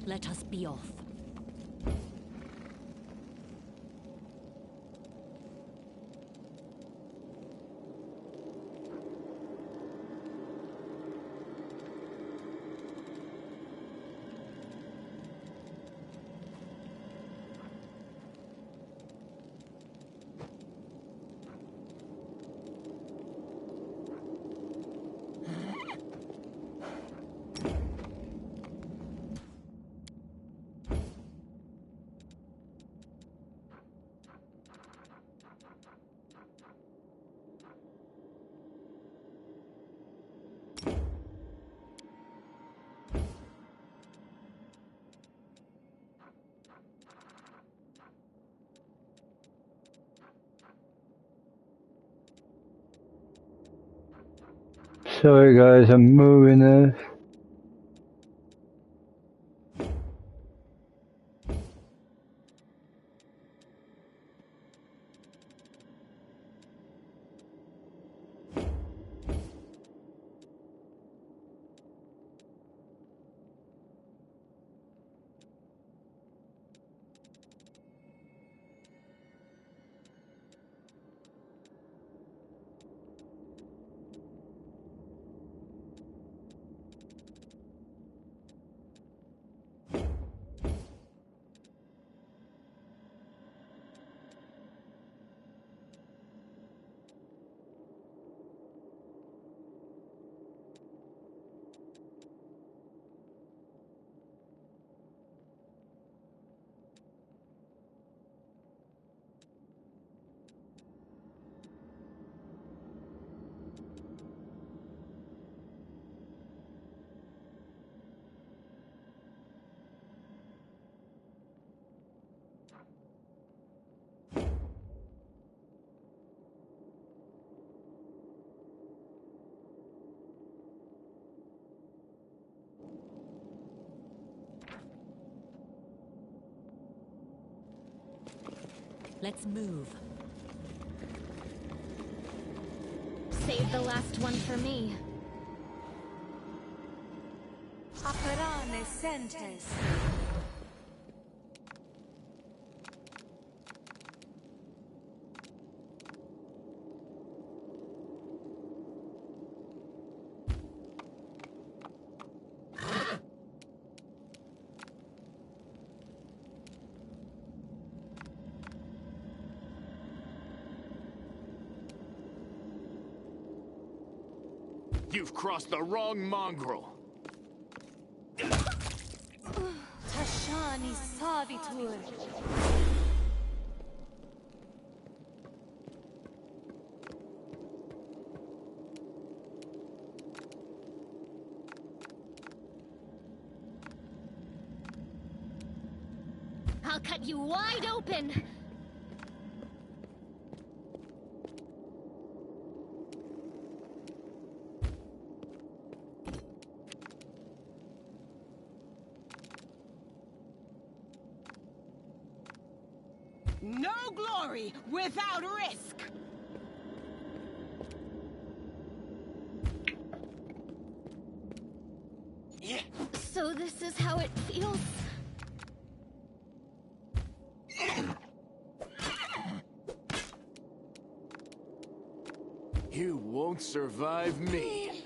Let us be off. Sorry guys, I'm moving this. Let's move. Save the last one for me. Aperane sentes. You've crossed the wrong mongrel. Tashani savitur. I'll cut you wide open! No glory without risk! So this is how it feels? You won't survive me.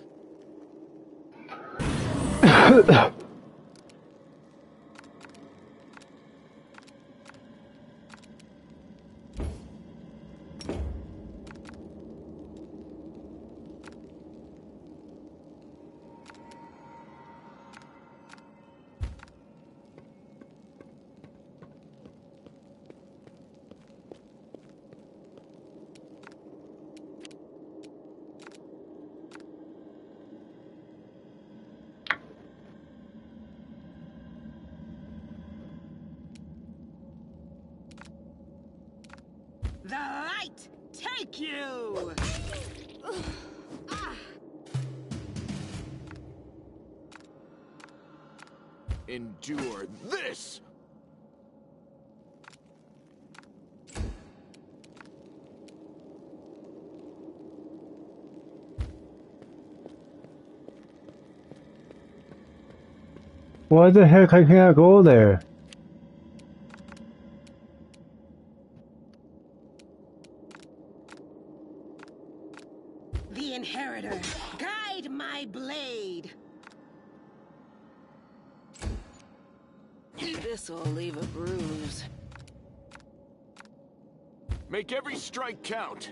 The light take you! Endure this! Why the heck I can't go there? The inheritor, guide my blade. This'll leave a bruise. Make every strike count.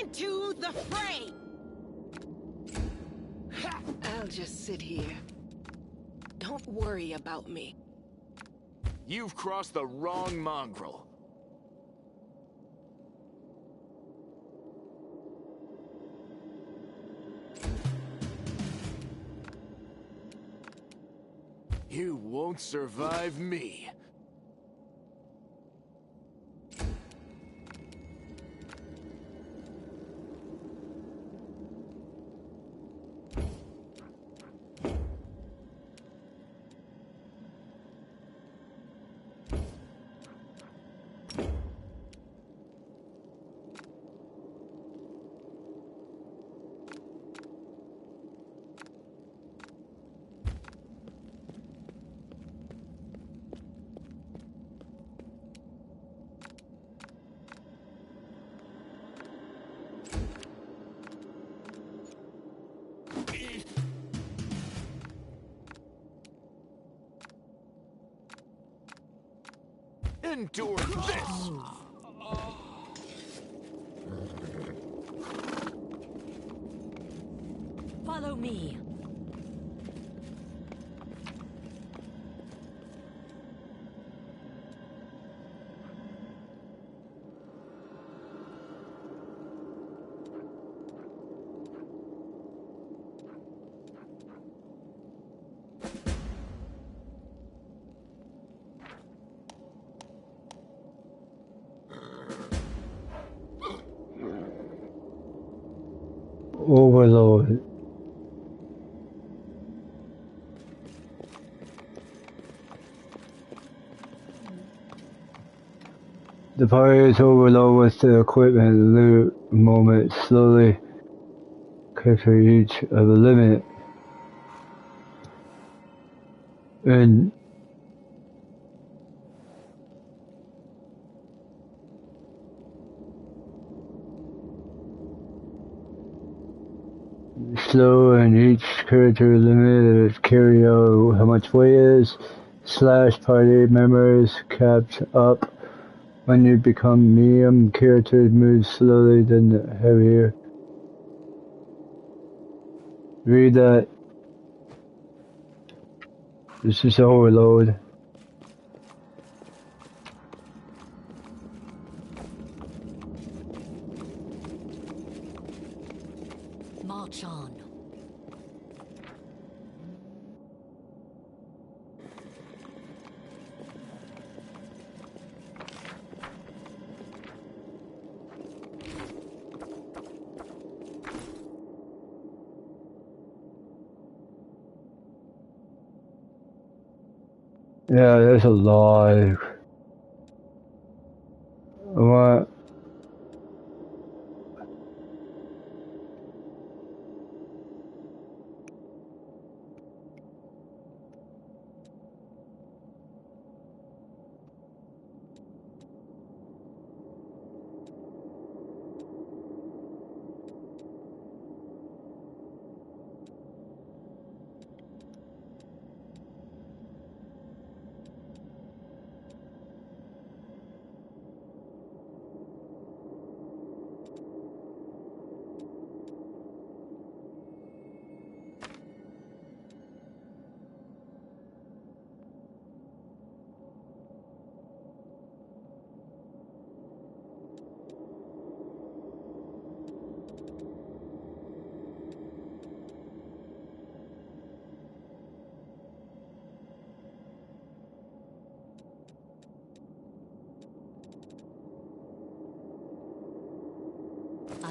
Into the fray! I'll just sit here. Don't worry about me. You've crossed the wrong mongrel. You won't survive me. Endure this! Follow me. Overload. The pirates overload with the equipment loot moment slowly quicker each of a limit and slow and each character limit carry out how much weight is slash party members capped up when you become medium characters move slowly then heavier. Read that. This is overload. March on. Yeah, there's a lot. I want.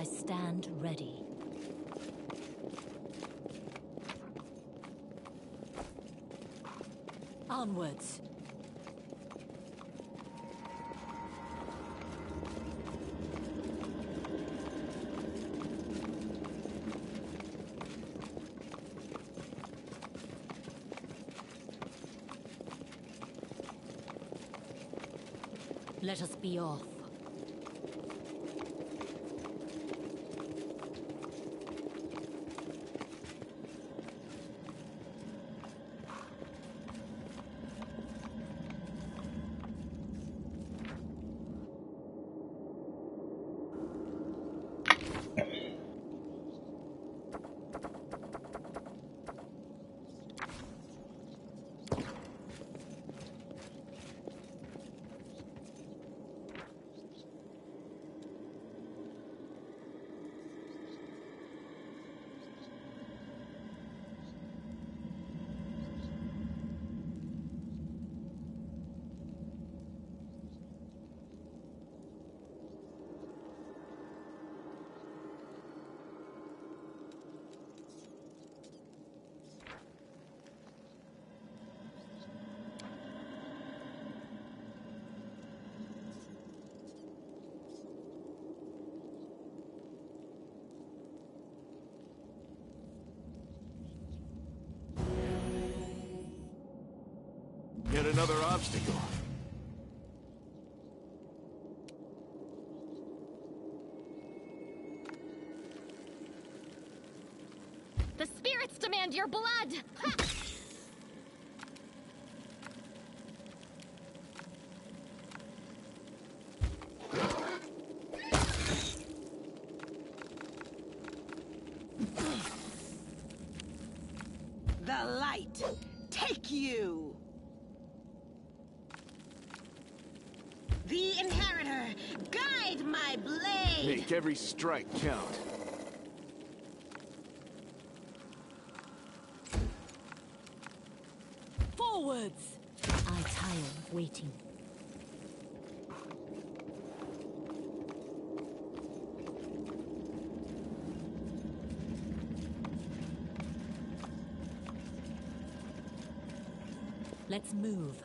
I stand ready. Onwards. Let us be off. Yet another obstacle. The spirits demand your blood! Ha! The light! Take you! The Inheritor! Guide my blade! Make every strike count. Forwards! I tire of waiting. Let's move.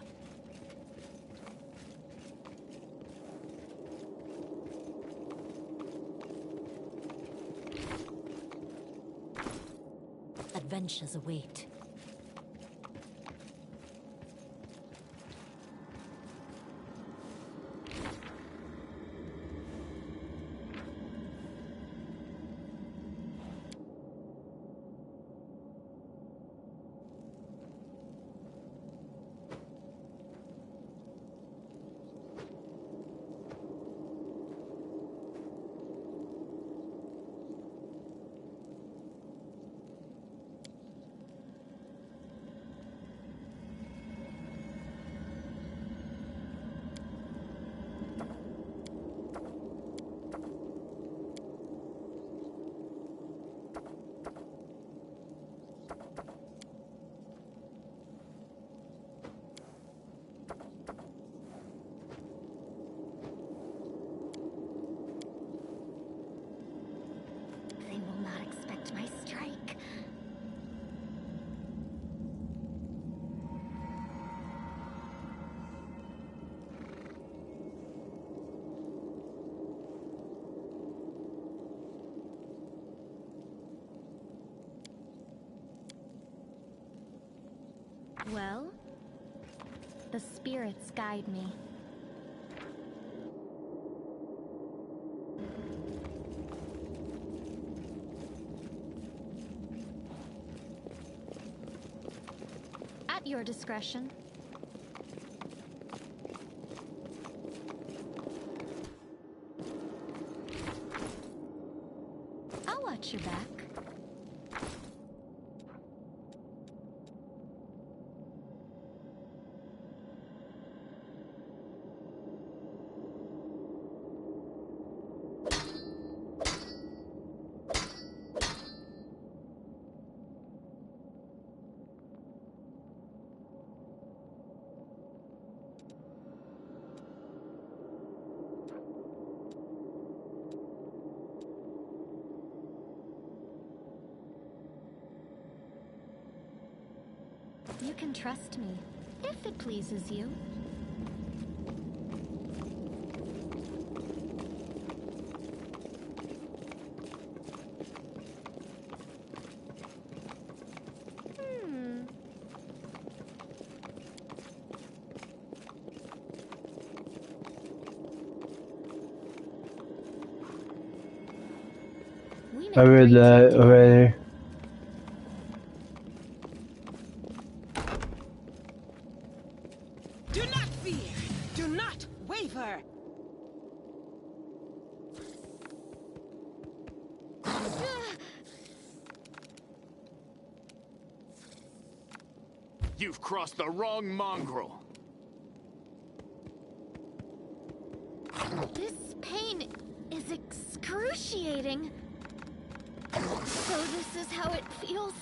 Adventures await. They will not expect my strike. Well, the spirits guide me. At your discretion. I'll watch your back. You can trust me, if it pleases you. I read that already. Do not fear! Do not waver! You've crossed the wrong mongrel. This pain is excruciating. So this is how it feels.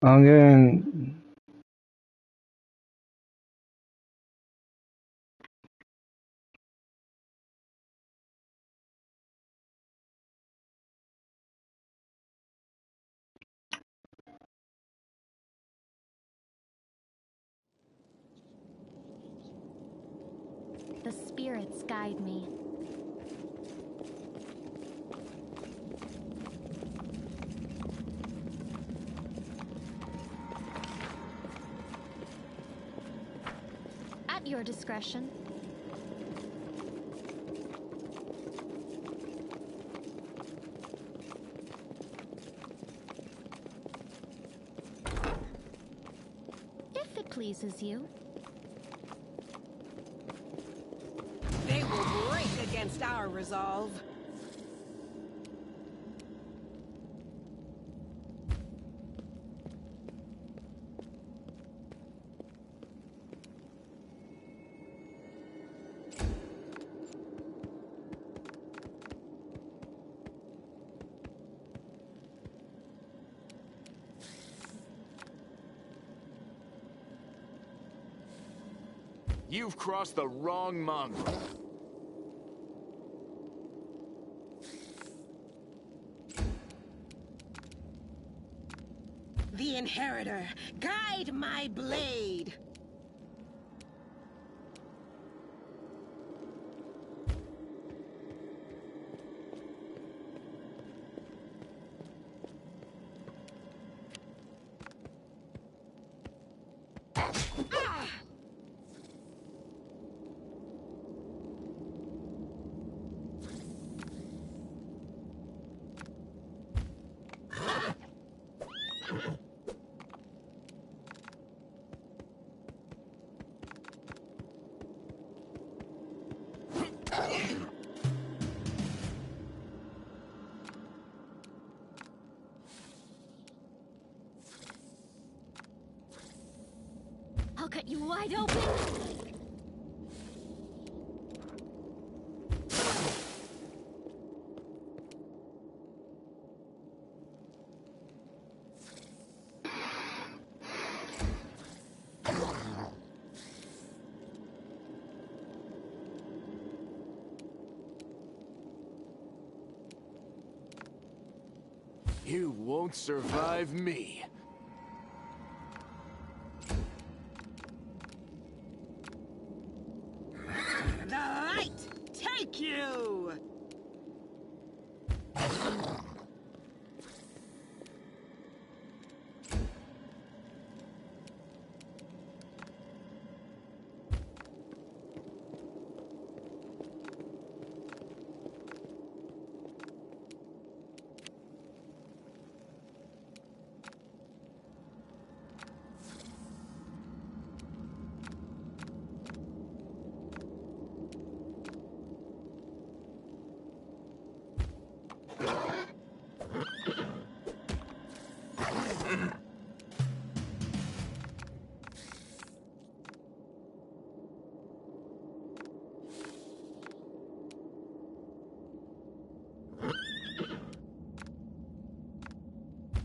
I'm getting... The spirits guide me. At your discretion. If it pleases you. They will break against our resolve. You've crossed the wrong mongrel. The Inheritor, guide my blade! I'll cut you wide open. You won't survive me. The light take you!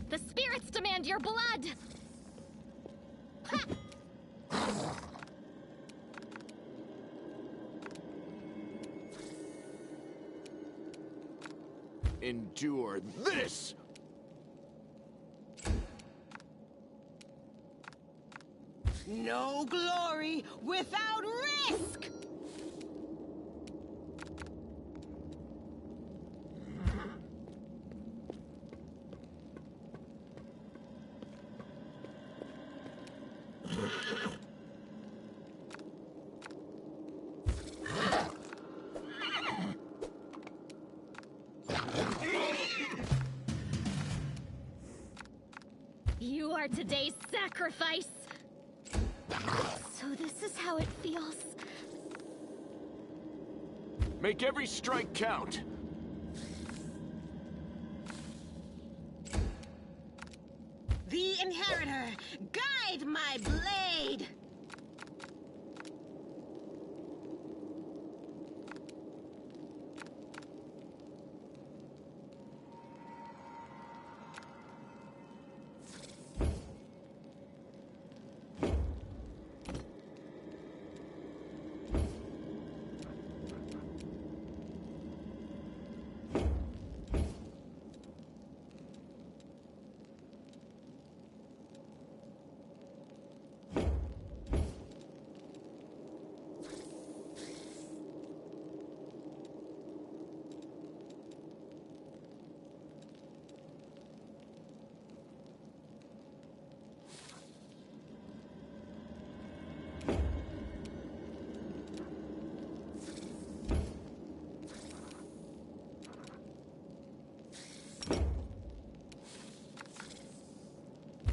The spirits demand your blood! Ha! endure this! No glory without risk! You are today's sacrifice! So this is how it feels. Make every strike count! The Inheritor, guide my blade!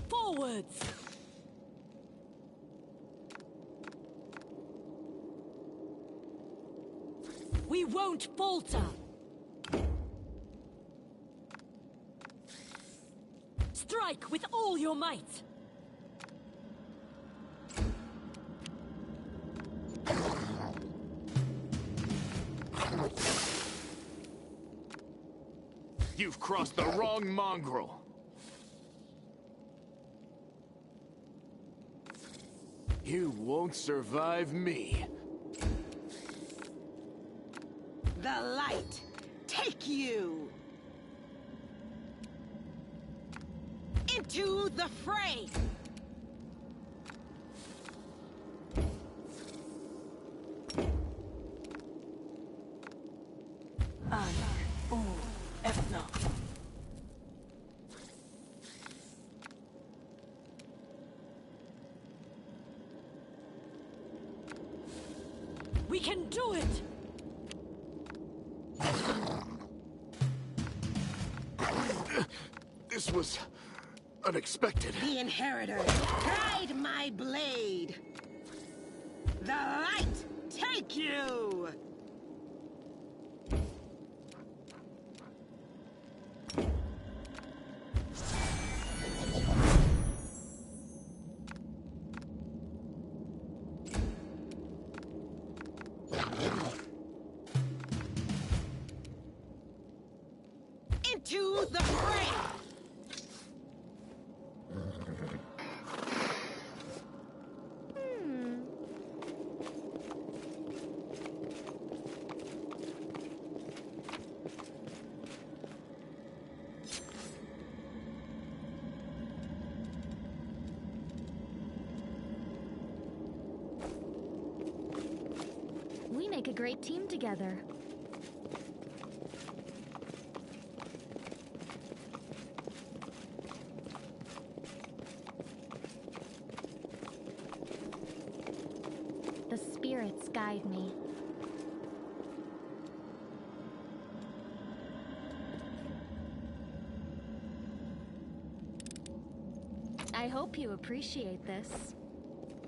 Forwards! We won't falter! Strike with all your might! You've crossed the wrong mongrel! You won't survive me. The light, take you! Into the fray! We can do it! This was unexpected. The Inheritor, guide my blade! The light, take you! Into the fray! We make a great team together. The spirits guide me. I hope you appreciate this.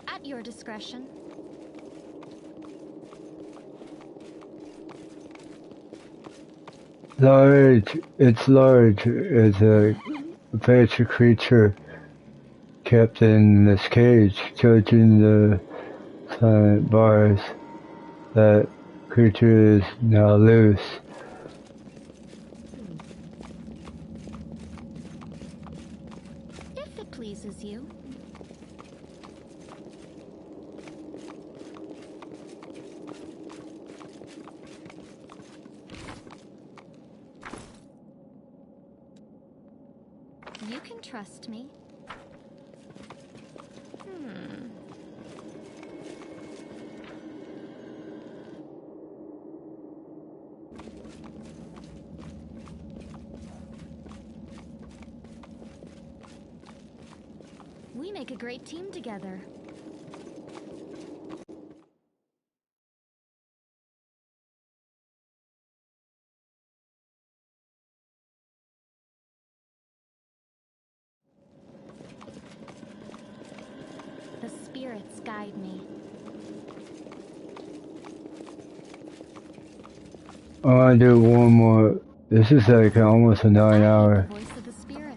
At your discretion. Large, it's large. It's a facial creature kept in this cage, judging the silent bars. That creature is now loose. If it pleases you. You can trust me. We make a great team together. The spirits guide me. I want to do one more. This is like almost a 9-hour. The voice of the spirits.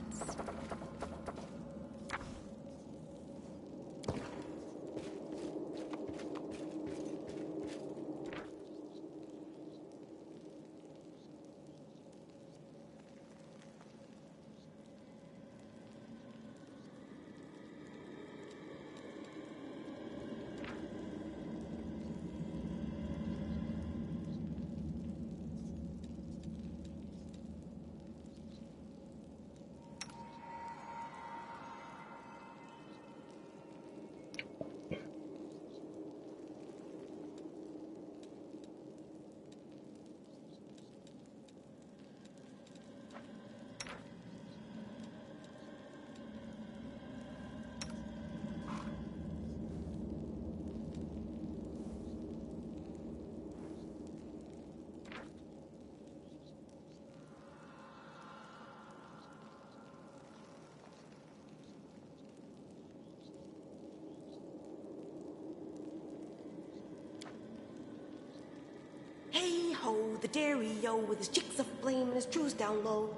Hey ho, the dairy-o with his chicks aflame and his trues down low.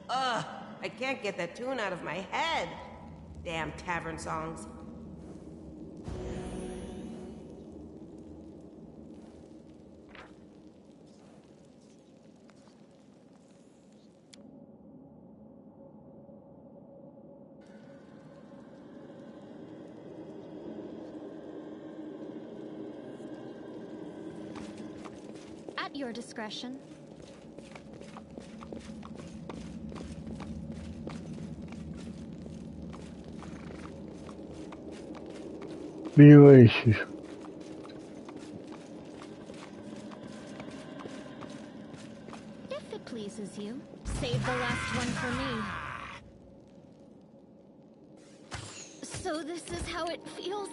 Ugh, I can't get that tune out of my head. Damn tavern songs. At your discretion. Mutilations. If it pleases you, save the last one for me. So this is how it feels?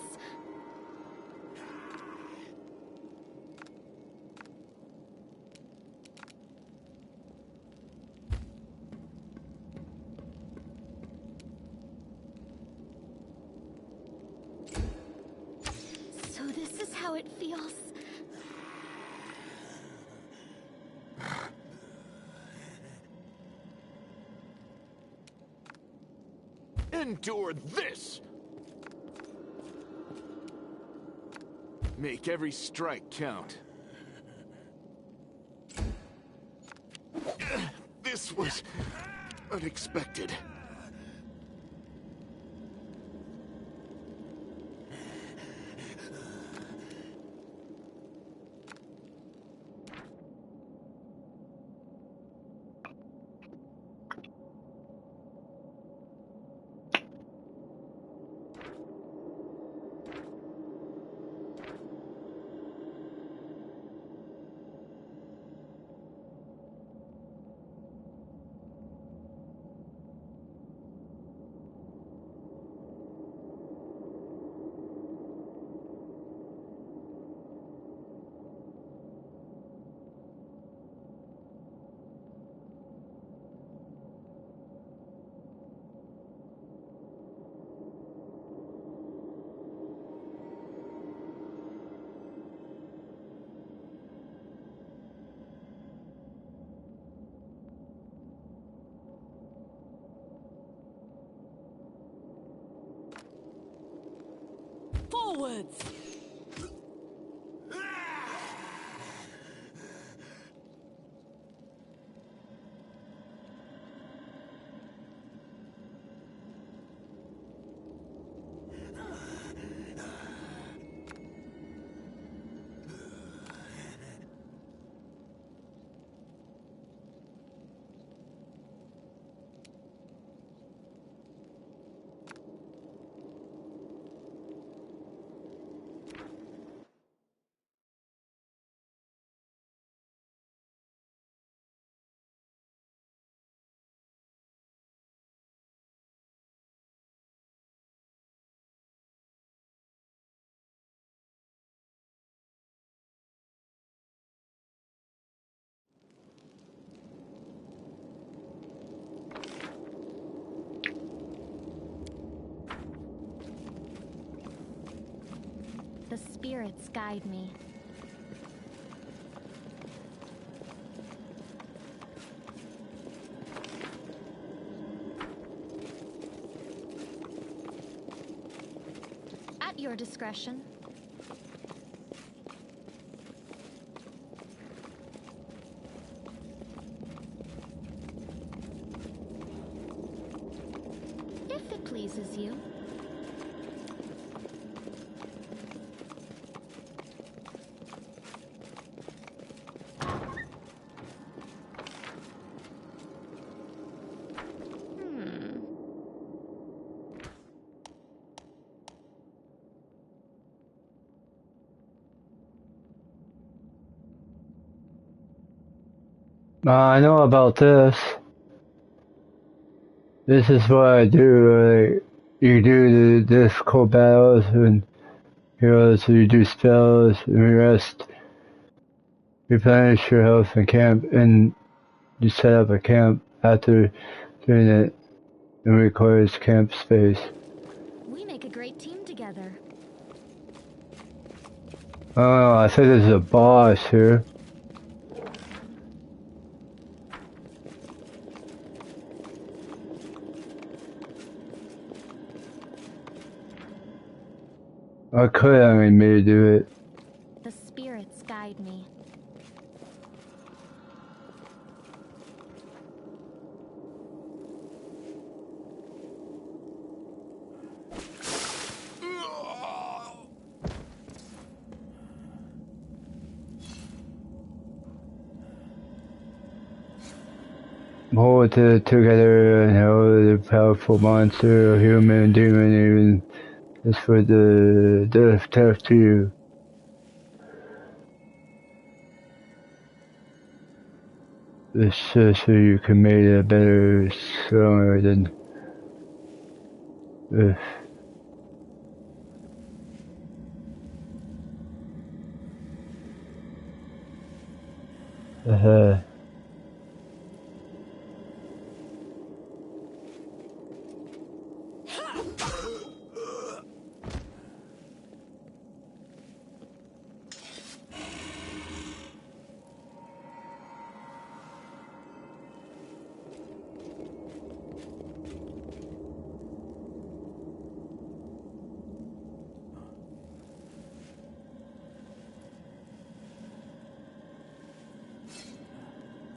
So this is how it feels? Endure this! Make every strike count. This was unexpected. Forwards! The spirits guide me. At your discretion. If it pleases you. I know about this. This is what I do. Like, you do the difficult battles and heroes, you do spells and rest. Replenish your health and camp, and you set up a camp after doing it. It requires camp space. We make a great team together. Oh, I think there's a boss here. I could have made me do it. The spirits guide me. Hold it together and hold the powerful monster, or human, demon, even just for the death to you. This so you can make it better, stronger than.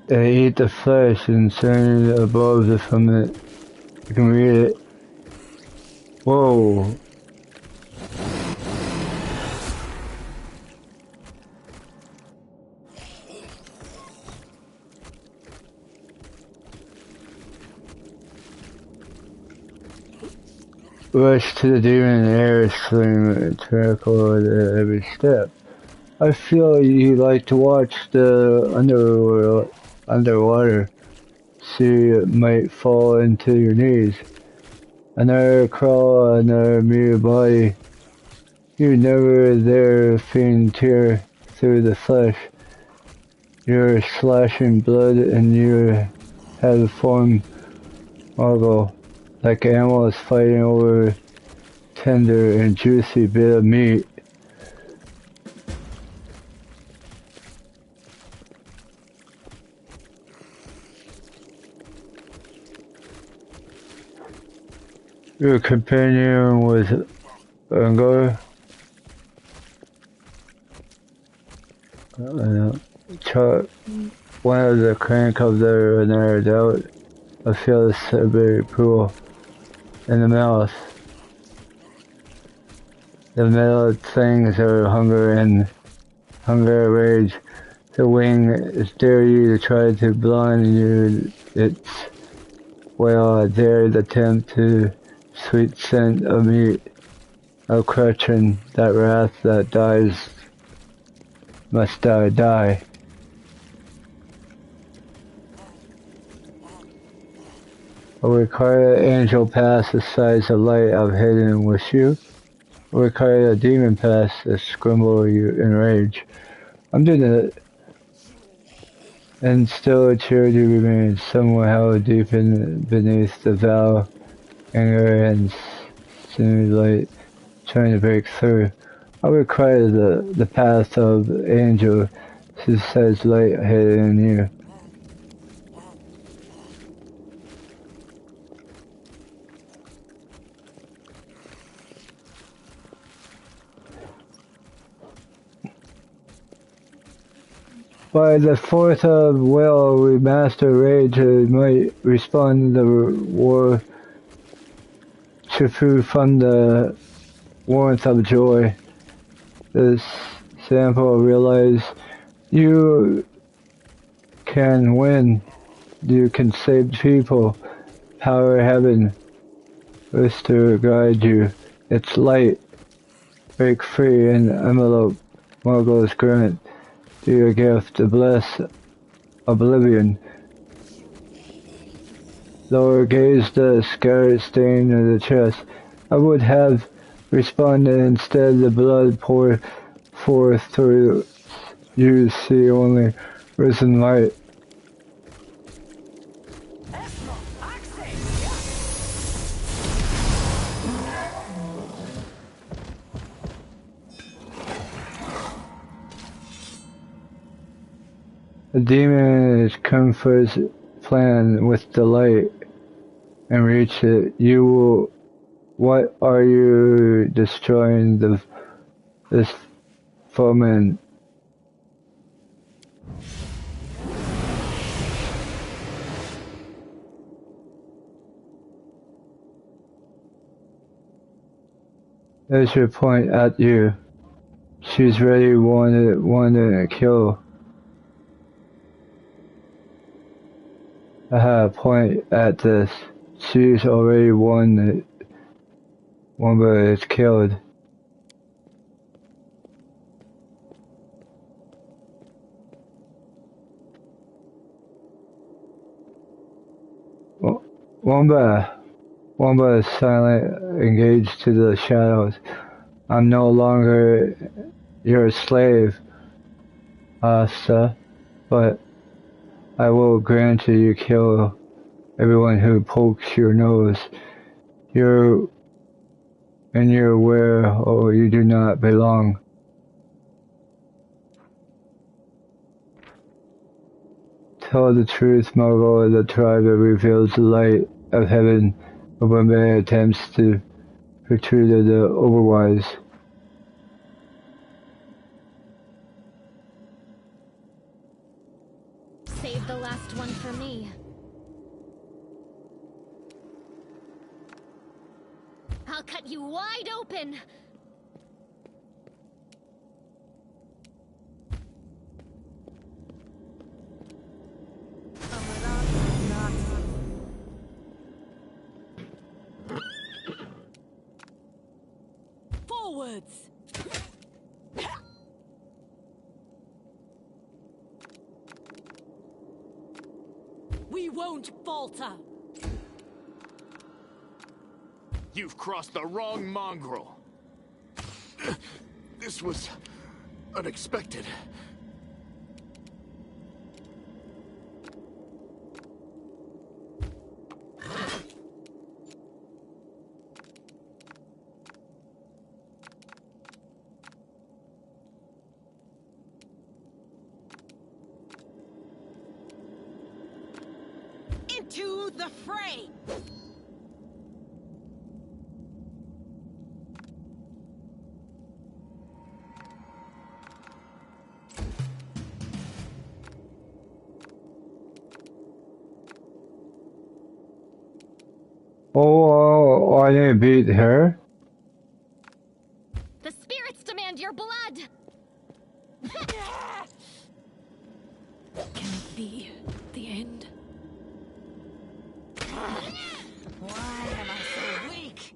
They eat the flesh and send it above it from it. You can read it. Whoa. Rush to the demon air stream, tackle at every step. I feel you like to watch the underwater. See it might fall into your knees. Another crawl, another mere body. You never there fiend tear through the flesh. You're slashing blood and you have form ogle, like animals fighting over tender and juicy bit of meat. Your companion was Angora. One of the crank of their another doubt. I feel the very pool in the mouth. The metal things are hunger, rage. The wing is dare you to try to blind you. It's well, I dared attempt to sweet scent of meat, of crushing that wrath that dies, must die. I require an angel pass the size of light I've hidden with you. I require a demon pass to scramble you in rage. I'm doing it. And still a charity remains somewhere deep beneath the veil, anger and simulate, trying to break through. I require the path of angel who says light hidden in you. By the force of will, we master rage and might, respond to the war to food from the warmth of joy. This sample realize you can win, you can save people, power heaven, wish to guide you. It's light, break free and envelope, Margot's grant. Do your gift to bless oblivion. Lower gaze the scarlet stain of the chest. I would have responded instead the blood poured forth through you see only risen light. The demon is come for his plan with delight and reach it. You will. What are you destroying this foeman? There's your point at you. She's ready, wanted to kill. I have a point at this. She's already won it. One but is killed. Wamba is silent, engaged to the shadows. I'm no longer your slave, Asta, but I will grant you kill everyone who pokes your nose. You're where you do not belong. Tell the truth, Margot, the tribe that reveals the light of heaven when man attempts to portray the otherwise. Save the last one for me. I'll cut you wide open! Forwards! We won't falter! You've crossed the wrong mongrel. This was unexpected. Into the fray! Oh, I didn't beat her. The spirits demand your blood! Can it be the end? Why am I so weak?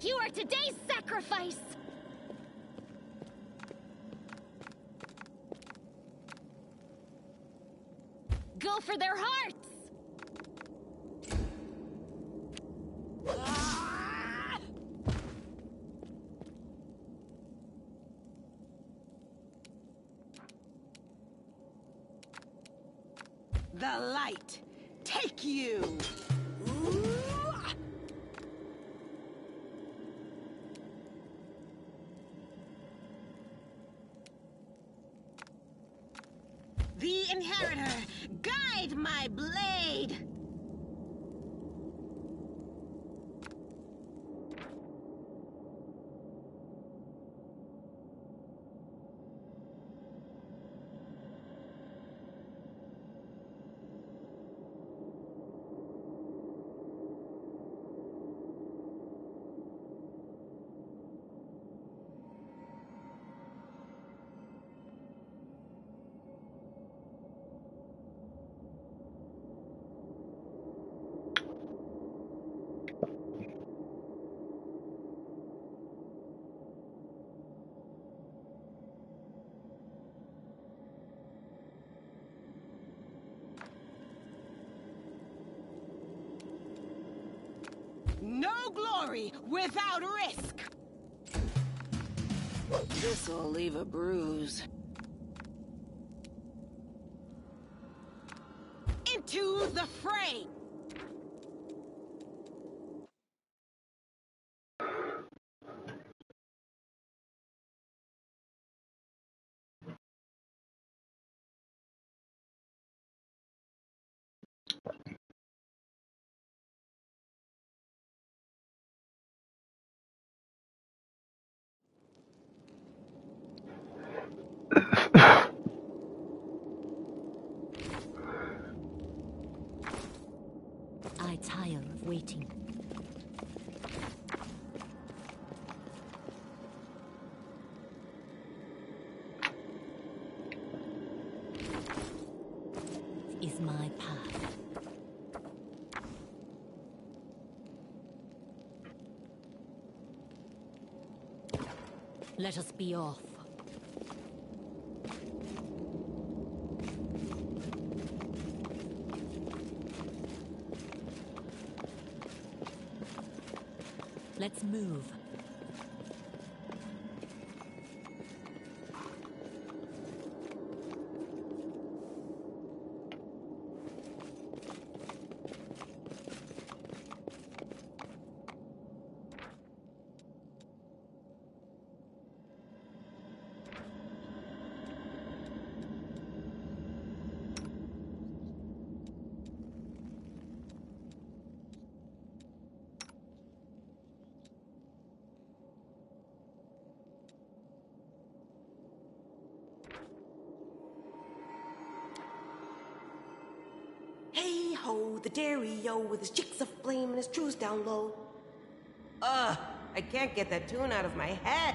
You are today's sacrifice! Go for their hearts! the light take you! The Inheritor, guide my blade! No glory without risk! This'll leave a bruise. Into the fray! I tire of waiting. Is my path. Let us be off. Let's move. Hey ho, the dairy-o with his chicks aflame and his trues down low. Ugh, I can't get that tune out of my head.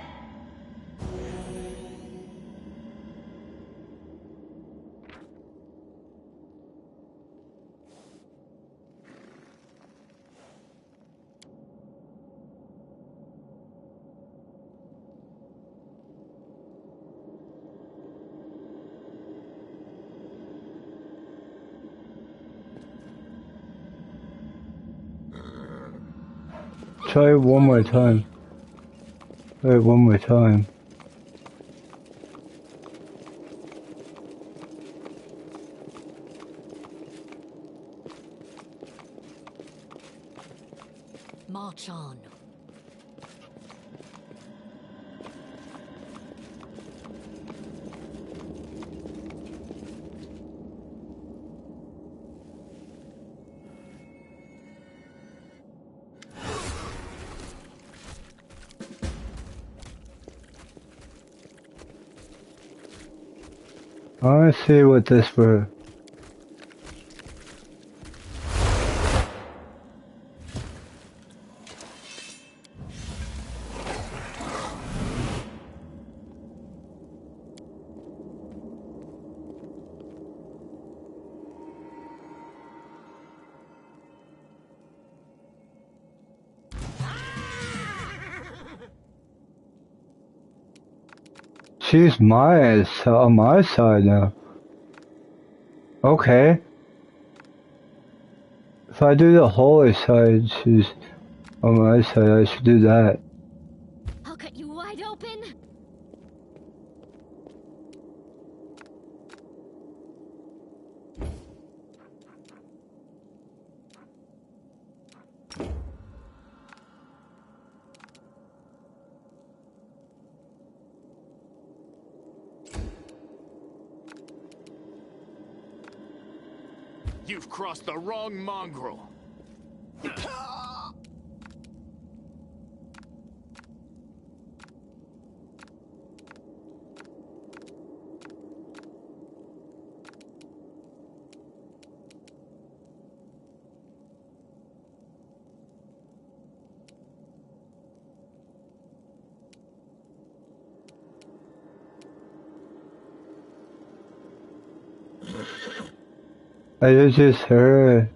Try it one more time. Try it one more time. March on. I want to see what this were. She's on my side now. Okay. If I do the holy side, she's on my side. I should do that. I'll cut you wide open. You've crossed the wrong mongrel. I just heard.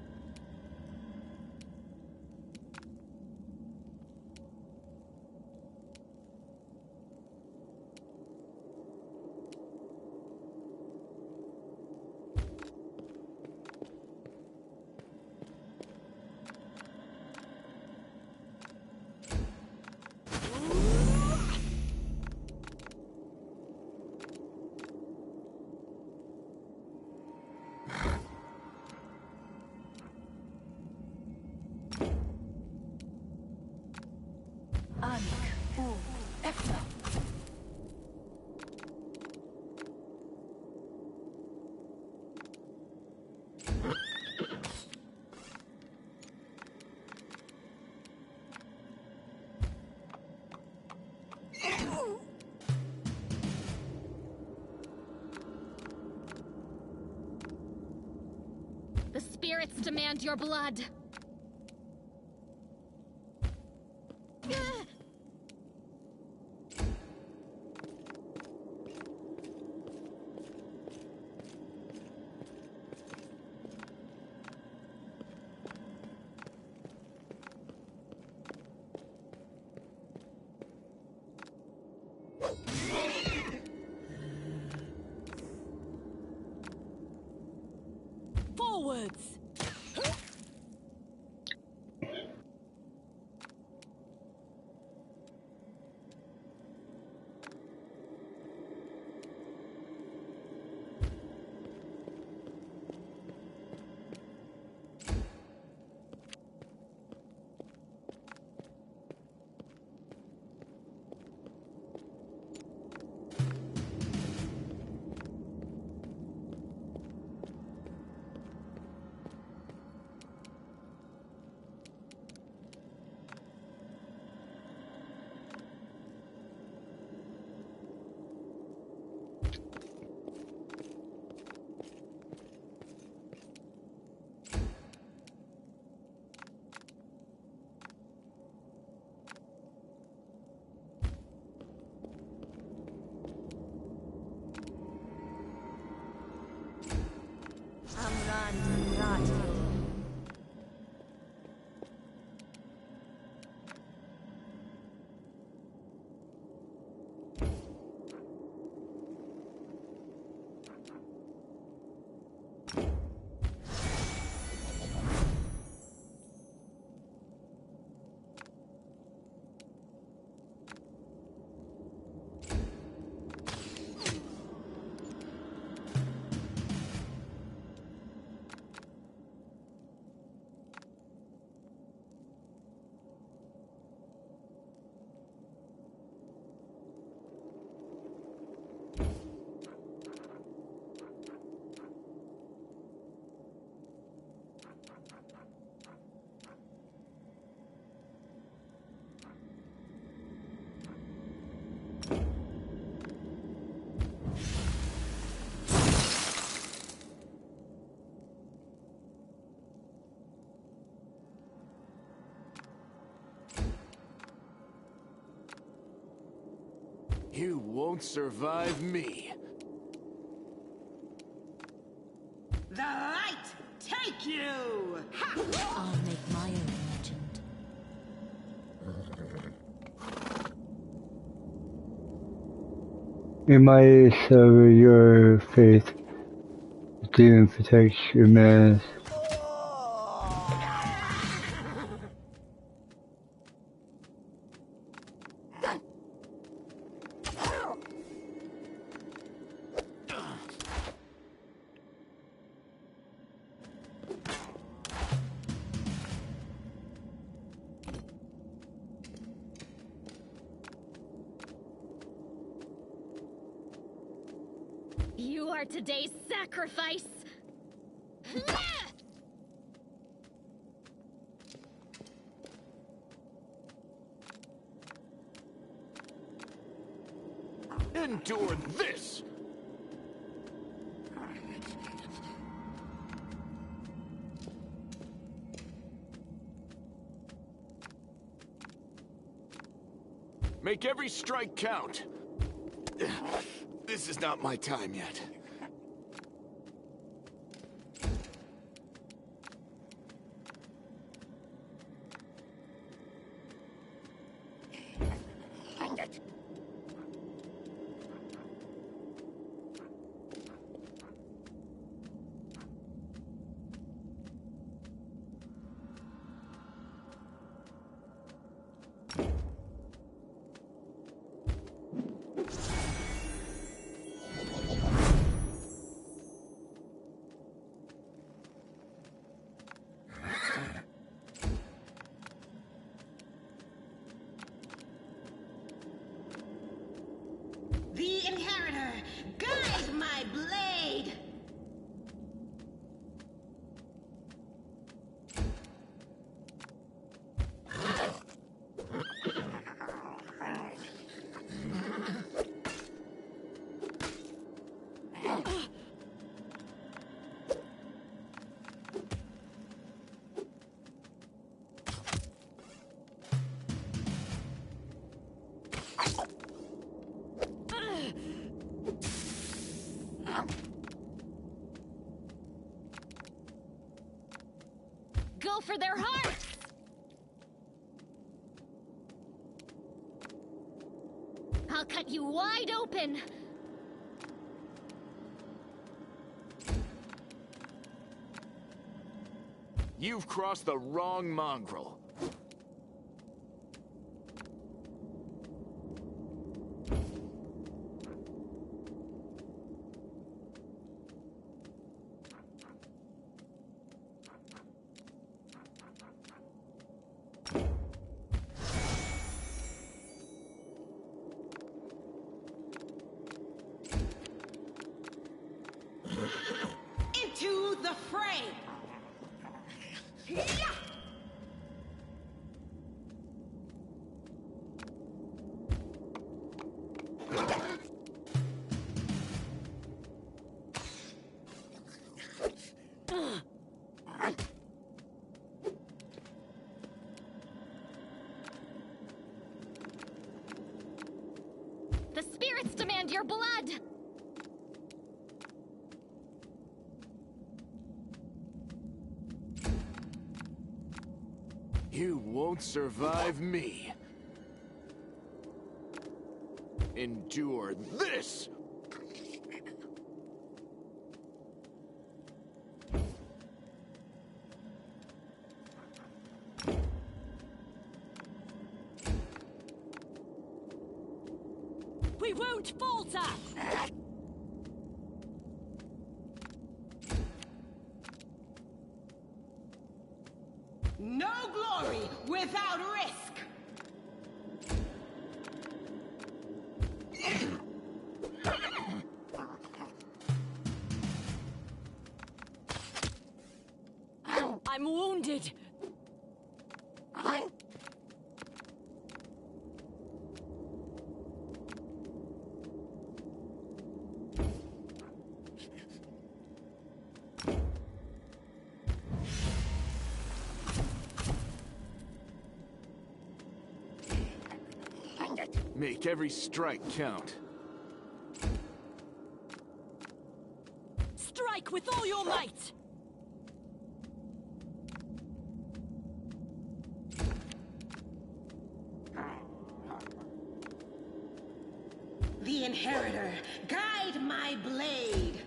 The spirits demand your blood. Forwards! You won't survive me. The light take you! I'll make my own legend. You might sever your faith. The demon protects your manners. You are today's sacrifice. Endure this! Make every strike count. This is not my time yet. The Inheritor, guide my blade! Go for their hearts! I'll cut you wide open! You've crossed the wrong mongrel. Into the fray! Yeah! The spirits demand your blood! You won't survive me. Endure this! We won't falter! No glory without risk! I'm wounded! Make every strike count. Strike with all your might! The Inheritor, guide my blade!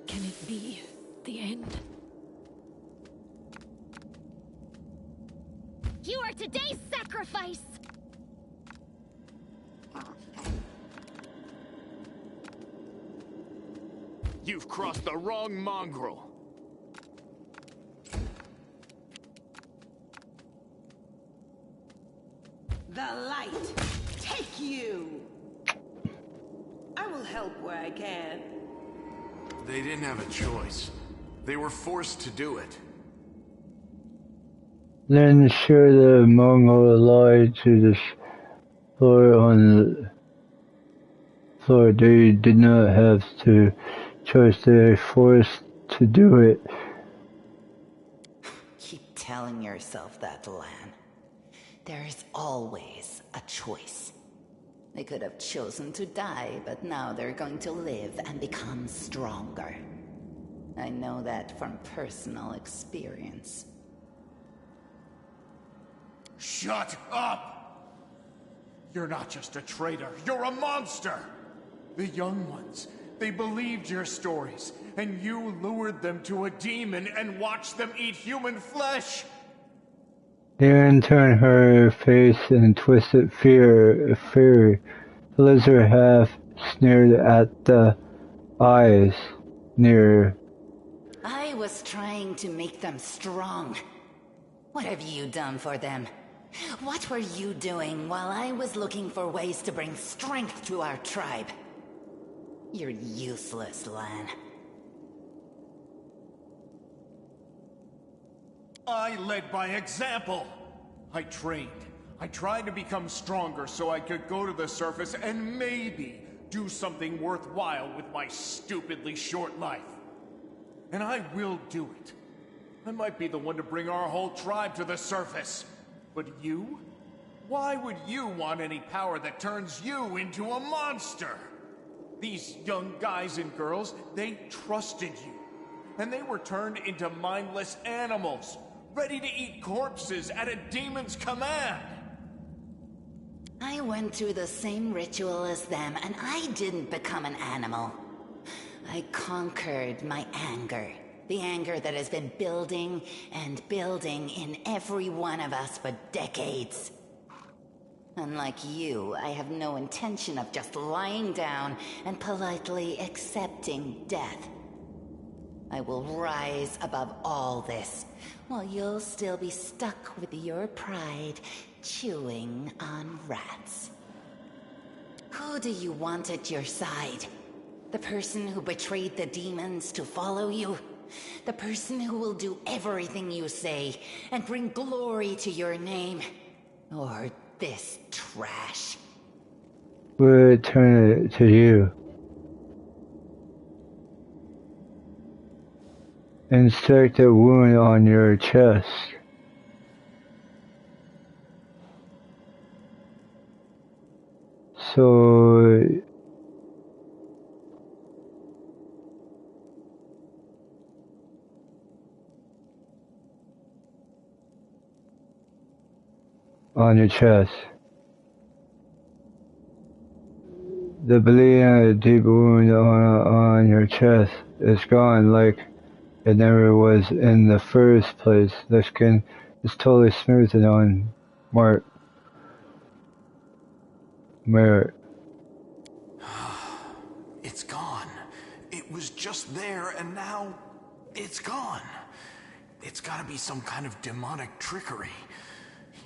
Can it be the end? You are today's sacrifice! You've crossed the wrong mongrel. The light, take you! I will help where I can. They didn't have a choice. They were forced to do it. Then sure the Mongol lied to the floor on the floor. They did not have to choice. They were forced to do it. Keep telling yourself that, Lan. There is always a choice. They could have chosen to die, but now they're going to live and become stronger. I know that from personal experience. Shut up! You're not just a traitor, you're a monster! The young ones, they believed your stories, and you lured them to a demon and watched them eat human flesh! Darren turned her face in twisted fury. The lizard half sneered at the eyes near. I was trying to make them strong. What have you done for them? What were you doing while I was looking for ways to bring strength to our tribe? You're useless, Lan. I led by example. I trained. I tried to become stronger so I could go to the surface and maybe do something worthwhile with my stupidly short life. And I will do it. I might be the one to bring our whole tribe to the surface. But you? Why would you want any power that turns you into a monster? These young guys and girls, they trusted you. And they were turned into mindless animals, ready to eat corpses at a demon's command. I went through the same ritual as them, and I didn't become an animal. I conquered my anger. The anger that has been building and building in every one of us for decades. Unlike you, I have no intention of just lying down and politely accepting death. I will rise above all this, while you'll still be stuck with your pride, chewing on rats. Who do you want at your side? The person who betrayed the demons to follow you? The person who will do everything you say and bring glory to your name? Or this trash? We'll turn it to you. Insert a wound on your chest. So on your chest. The bleeding and a deep wound on your chest is gone like it never was in the first place. The skin is totally smooth and unmarked. It's gone. It was just there, and now it's gone. It's gotta be some kind of demonic trickery.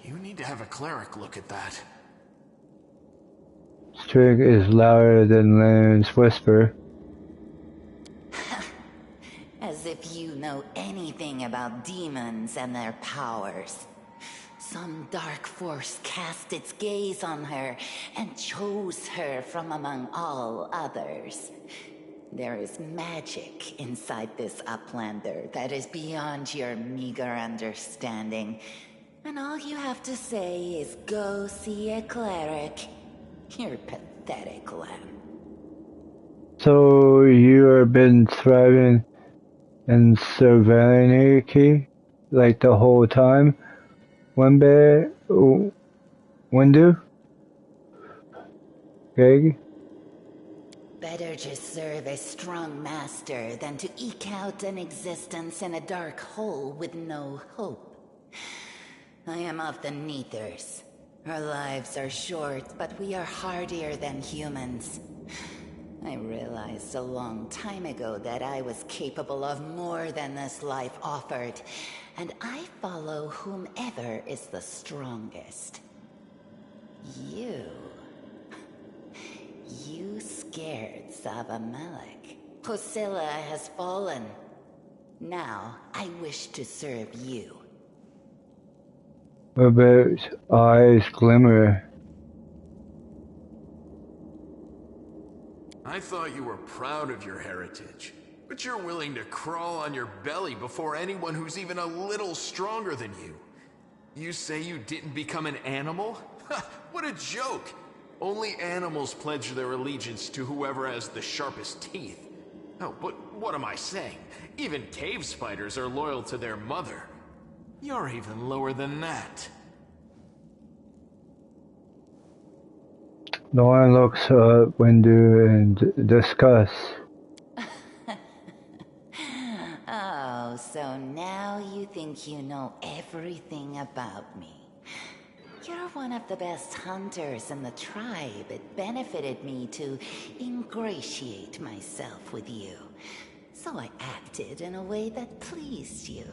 You need to have a cleric look at that. Strig is louder than Lan's whisper. As if you know anything about demons and their powers. Some dark force cast its gaze on her and chose her from among all others. There is magic inside this Uplander that is beyond your meager understanding. And all you have to say is go see a cleric. You're pathetic, Lamb. So you have been thriving in sovereignty like the whole time? Windu? Greg? Better to serve a strong master than to eke out an existence in a dark hole with no hope. I am of the Neathers. Our lives are short, but we are hardier than humans. I realized a long time ago that I was capable of more than this life offered, and I follow whomever is the strongest. You scared Sava Malik. Pusilla has fallen. Now, I wish to serve you. What about eyes glimmer? I thought you were proud of your heritage, but you're willing to crawl on your belly before anyone who's even a little stronger than you. You say you didn't become an animal? Ha! What a joke! Only animals pledge their allegiance to whoever has the sharpest teeth. Oh, but what am I saying? Even cave spiders are loyal to their mother. You're even lower than that. No one looks at Windu and discuss. Oh, so now you think you know everything about me. You're one of the best hunters in the tribe. It benefited me to ingratiate myself with you. So I acted in a way that pleased you.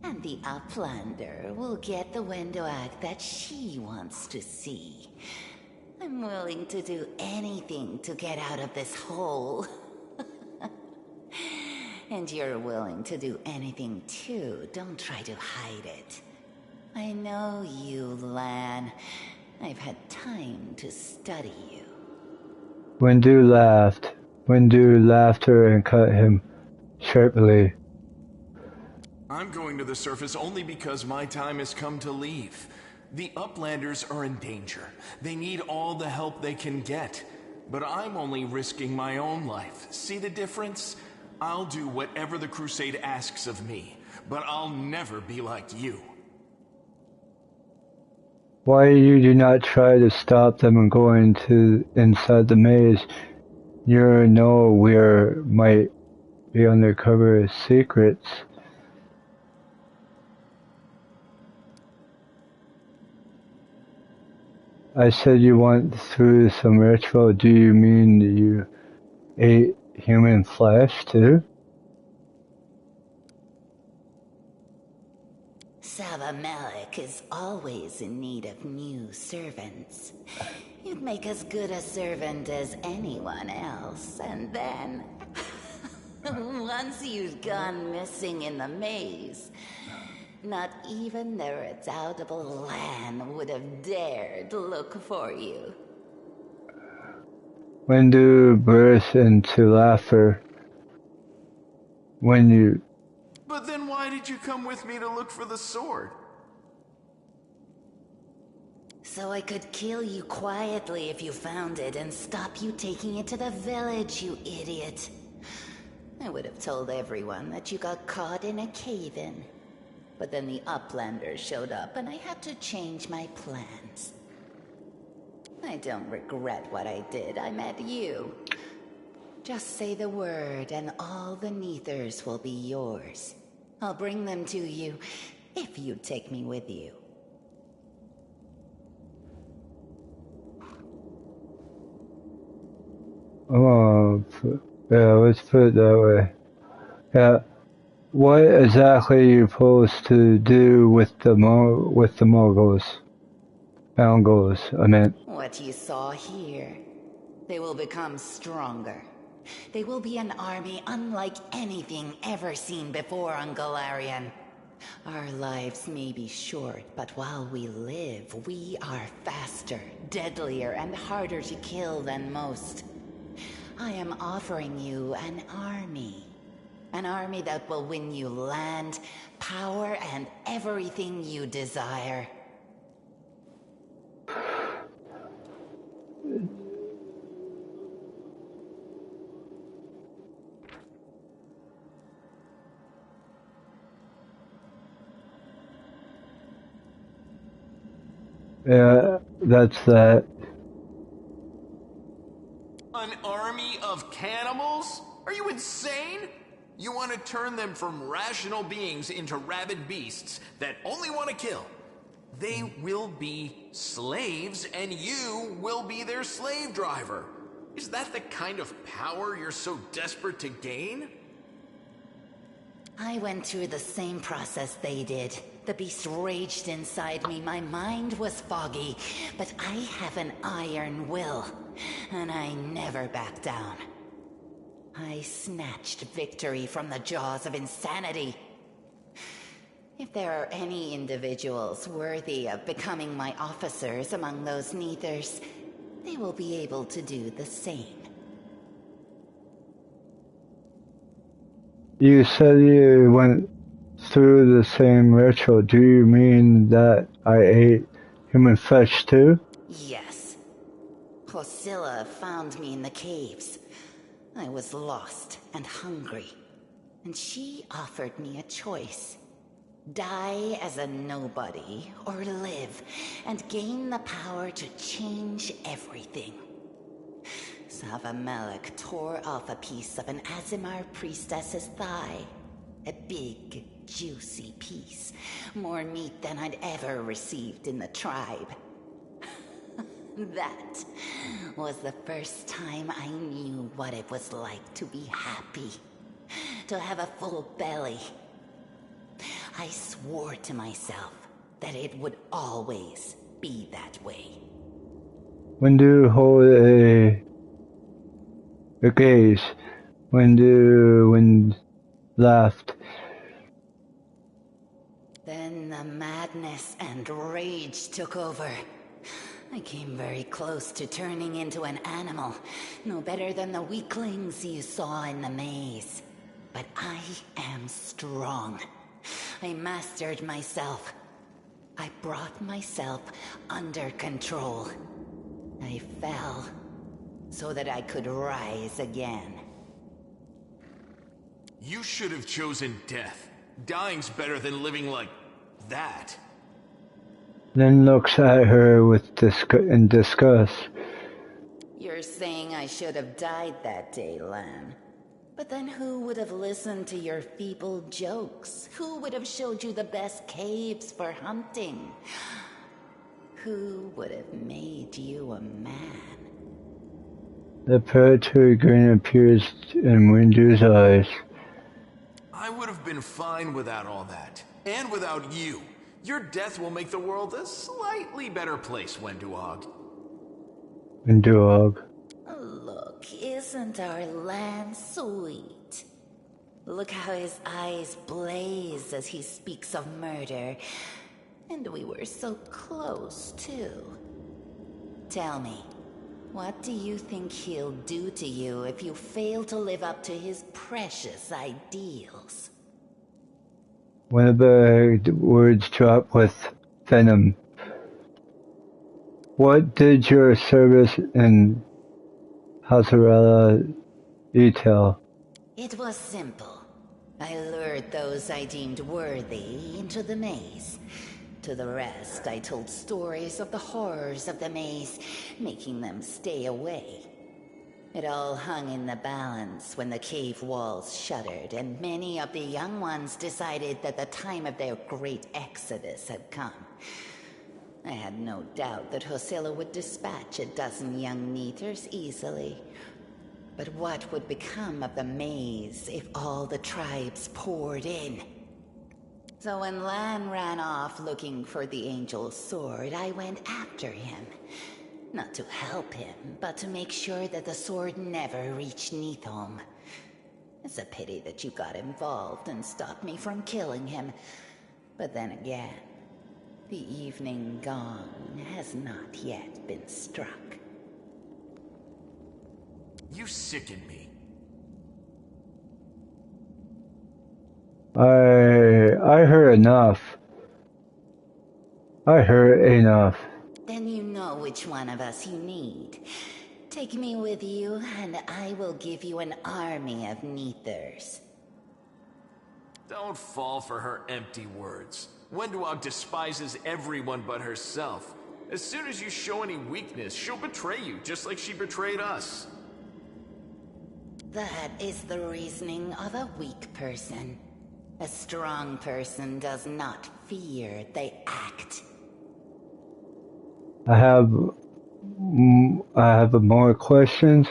And the Uplander will get the Windu act that she wants to see. I'm willing to do anything to get out of this hole. And you're willing to do anything too. Don't try to hide it. I know you, Lan. I've had time to study you. Windu laughed. Windu laughed her and cut him sharply. I'm going to the surface only because my time has come to leave. The Uplanders are in danger. They need all the help they can get. But I'm only risking my own life. See the difference? I'll do whatever the Crusade asks of me, but I'll never be like you. Why you do not try to stop them and go inside the maze? You know we might be undercover secrets. I said you went through some ritual. Do you mean you ate human flesh too? Savamelech is always in need of new servants. You'd make as good a servant as anyone else, and then... once you've gone missing in the maze, not even the redoubtable Lan would have dared look for you. Windu burst into laughter. When you... But then why did you come with me to look for the sword? So I could kill you quietly if you found it and stop you taking it to the village, you idiot. I would have told everyone that you got caught in a cave-in. But then the Uplanders showed up and I had to change my plans. I don't regret what I did. I met you. Just say the word and all the Neithers will be yours. I'll bring them to you if you take me with you. Oh, yeah, let's put it that way. Yeah, what exactly are you supposed to do with the Mongols? I meant. What you saw here. They will become stronger. They will be an army unlike anything ever seen before on Galarian. Our lives may be short, but while we live, we are faster, deadlier, and harder to kill than most. I am offering you an army. An army that will win you land, power, and everything you desire. Yeah, that's that. An army of cannibals? Are you insane? You want to turn them from rational beings into rabid beasts that only want to kill. They will be slaves, and you will be their slave driver. Is that the kind of power you're so desperate to gain? I went through the same process they did. The beast raged inside me, my mind was foggy, but I have an iron will, and I never back down. I snatched victory from the jaws of insanity. If there are any individuals worthy of becoming my officers among those Neithers, they will be able to do the same. You said you went through the same ritual. Do you mean that I ate human flesh too? Yes. Hosilla found me in the caves. I was lost and hungry, and she offered me a choice. Die as a nobody, or live and gain the power to change everything. Savamelek tore off a piece of an Azimar priestess's thigh. A big, juicy piece. More meat than I'd ever received in the tribe. That was the first time I knew what it was like to be happy. To have a full belly. I swore to myself that it would always be that way. When do you hold a gaze? When laughed? Then the madness and rage took over. I came very close to turning into an animal, no better than the weaklings you saw in the maze. But I am strong. I mastered myself. I brought myself under control. I fell so that I could rise again. You should have chosen death. Dying's better than living like that. Then looks at her with in disgust. You're saying I should have died that day, Lan. But then who would have listened to your feeble jokes? Who would have showed you the best caves for hunting? Who would have made you a man? The predatory grin appears in Windu's eyes. I would have been fine without all that. And without you. Your death will make the world a slightly better place, Wenduog. Winduog. Look, isn't our Lan sweet? Look how his eyes blaze as he speaks of murder. And we were so close, too. Tell me, what do you think he'll do to you if you fail to live up to his precious ideals? One of the words drop with venom. What did your service in Hazarella detail? It was simple. I lured those I deemed worthy into the maze. To the rest, I told stories of the horrors of the maze, making them stay away. It all hung in the balance when the cave walls shuttered, and many of the young ones decided that the time of their great exodus had come. I had no doubt that Hosilla would dispatch a dozen young Neithers easily. But what would become of the maze if all the tribes poured in? So when Lan ran off looking for the Angel's sword, I went after him. Not to help him, but to make sure that the sword never reached Neithholm. It's a pity that you got involved and stopped me from killing him. But then again, the evening gong has not yet been struck. You sicken me. I heard enough. I heard enough. Then you know which one of us you need. Take me with you, and I will give you an army of Neithers. Don't fall for her empty words. Wenduog despises everyone but herself. As soon as you show any weakness, she'll betray you, just like she betrayed us. That is the reasoning of a weak person. A strong person does not fear, they act. I have more questions.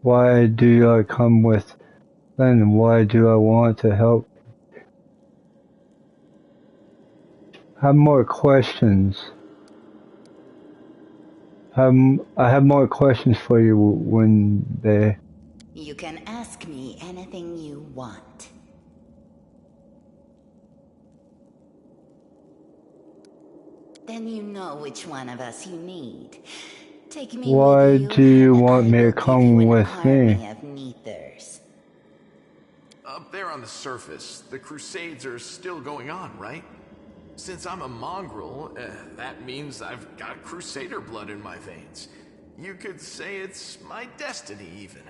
Why do I come with Len? Why do I want to help? I have more questions. I have more questions for you when they You can ask me anything you want. Then you know which one of us you need. Take me Why with you, do you and want I me to will give come you an with army me? of Neathers. Up there on the surface, the Crusades are still going on, right? Since I'm a mongrel, that means I've got Crusader blood in my veins. You could say it's my destiny, even.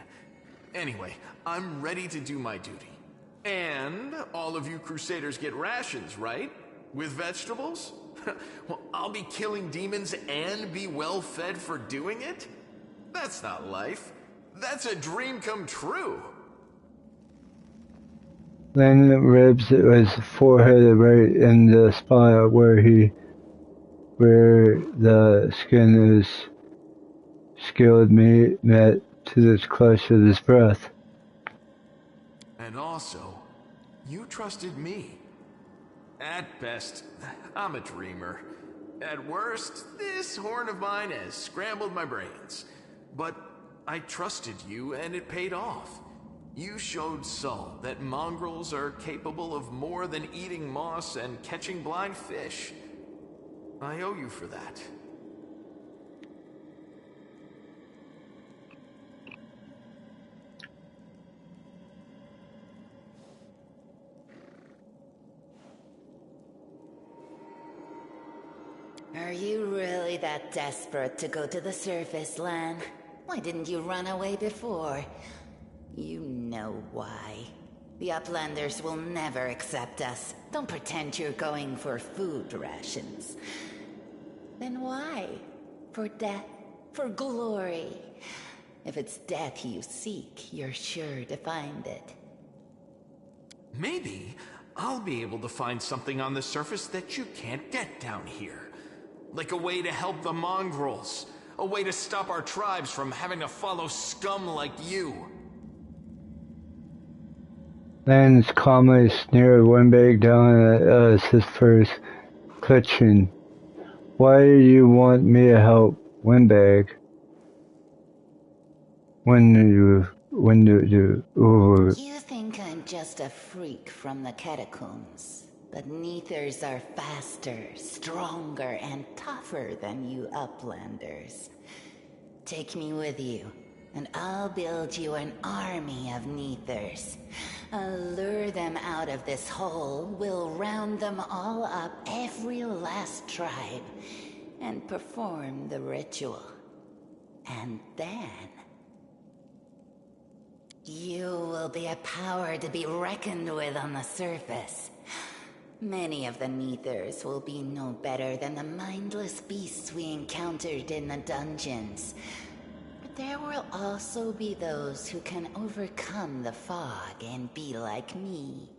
Anyway, I'm ready to do my duty. And all of you Crusaders get rations, right? With vegetables? Well, I'll be killing demons and be well fed for doing it? That's not life. That's a dream come true. Lynn ribs his forehead right in the spot where the skin is skilled meat met to the clutch of his breath. And also, you trusted me. At best, I'm a dreamer. At worst, this horn of mine has scrambled my brains. But I trusted you and it paid off. You showed Saul that mongrels are capable of more than eating moss and catching blind fish. I owe you for that. Are you really that desperate to go to the surface, Lan? Why didn't you run away before? You know why. The Uplanders will never accept us. Don't pretend you're going for food rations. Then why? For death? For glory? If it's death you seek, you're sure to find it. Maybe I'll be able to find something on the surface that you can't get down here. Like a way to help the mongrels. A way to stop our tribes from having to follow scum like you. Lance calmly sneered Windbag down at us his first clutching. Why do you want me to help Windbag? You think I'm just a freak from the catacombs, but Neathers are faster, stronger, and tougher than you Uplanders. Take me with you, and I'll build you an army of Neathers. I'll lure them out of this hole, we'll round them all up, every last tribe, and perform the ritual. And then you will be a power to be reckoned with on the surface. Many of the Neathers will be no better than the mindless beasts we encountered in the dungeons. But there will also be those who can overcome the fog and be like me.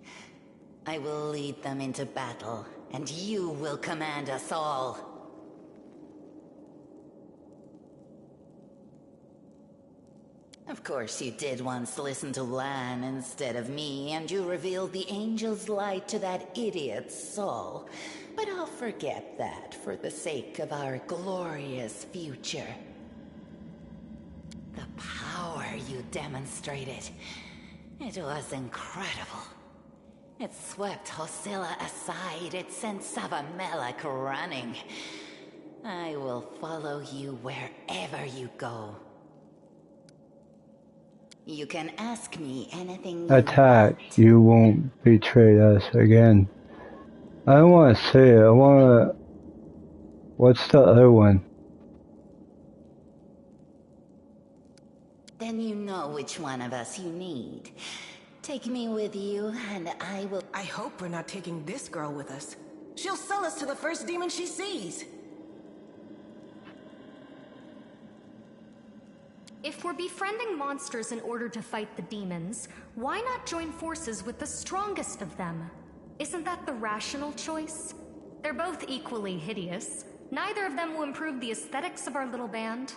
I will lead them into battle, and you will command us all. Of course you did once listen to Lan instead of me, and you revealed the angel's light to that idiot Saul. But I'll forget that for the sake of our glorious future. The power you demonstrated, it was incredible. It swept Hosilla aside, it sent Savamelech running. I will follow you wherever you go. You can ask me anything you attack. want. You won't betray us again. I don't want to say it. What's the other one? Then you know which one of us you need. Take me with you, and I will... I hope we're not taking this girl with us. She'll sell us to the first demon she sees. If we're befriending monsters in order to fight the demons, why not join forces with the strongest of them? Isn't that the rational choice? They're both equally hideous. Neither of them will improve the aesthetics of our little band.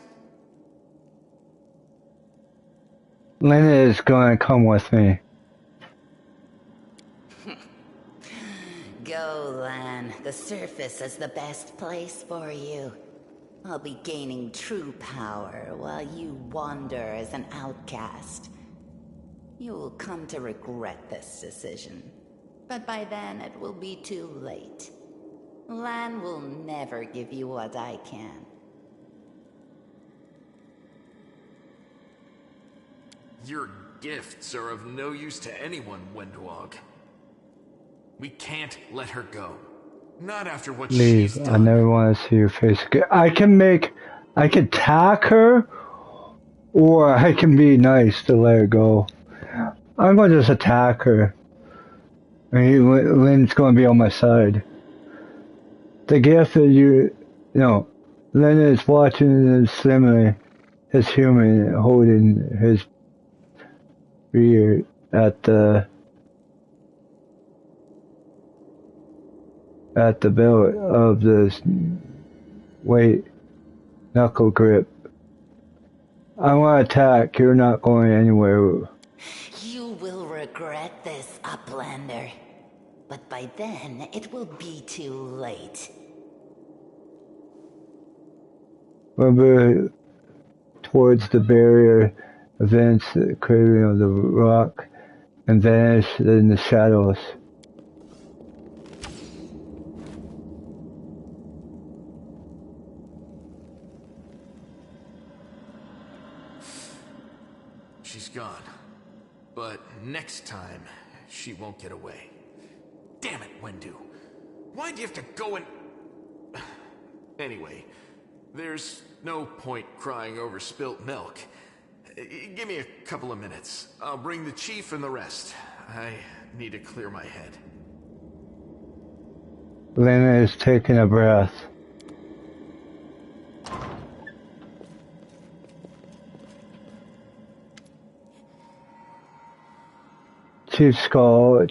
Lena is going to come with me. Go, Lan. The surface is the best place for you. I'll be gaining true power while you wander as an outcast. You'll come to regret this decision. But by then it will be too late. Lan will never give you what I can. Your gifts are of no use to anyone, Wendwog. We can't let her go. Not after what Leave. she's I done. never want to see your face again. I can attack her, or I can be nice to let her go. I'm going to just attack her. And Lynn's going to be on my side. The gift that Lynn is watching his sibling, his human, holding his beard at the belt of this knuckle grip. I want to attack. You're not going anywhere. You will regret this, Uplander. But by then, it will be too late. Remember, towards the barrier, events craving of the rock, and vanish in the shadows. She's gone. But next time, she won't get away. Damn it, Wendu. Why do you have to go and... Anyway, there's no point crying over spilt milk. Give me a couple of minutes. I'll bring the chief and the rest. I need to clear my head. Lena is taking a breath. Chief Skull.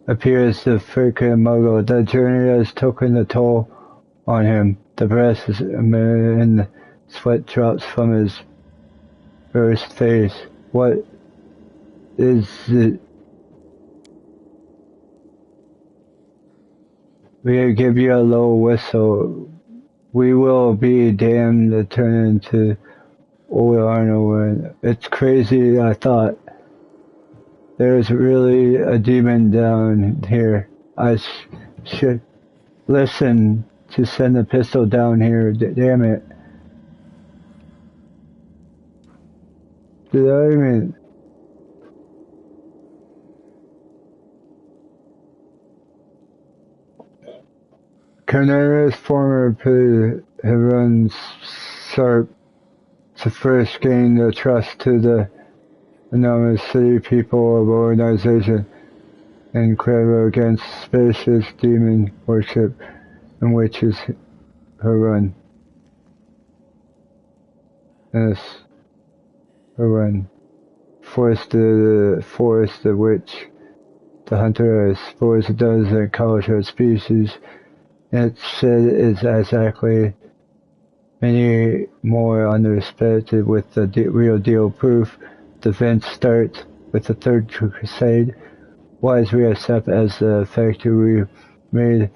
Appears the freaking muggle. The journey has taken a toll on him. The breath is and sweat drops from his burst face. What is it? We give you a low whistle. We will be damned to turn into old Arnold. It's crazy. I thought there's really a demon down here. I should listen to send a pistol down here. Damn it. Did I even... Canara's former pity runs sharp to first gain the trust to the enormous city people of organization and Cravo against spacious demon worship in which is her run. Yes, her run. Forest the witch, the hunter has forced dozen cultured species. It said is exactly many more unrespected with the real deal proof. The event starts with the Third Crusade. Wise we accept as the factory made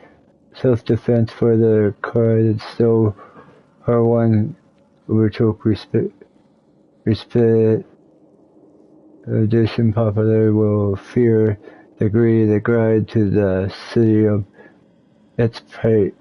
self-defense for the card and still her one virtual respect edition popular will fear the greed, the guide to the city of its fate.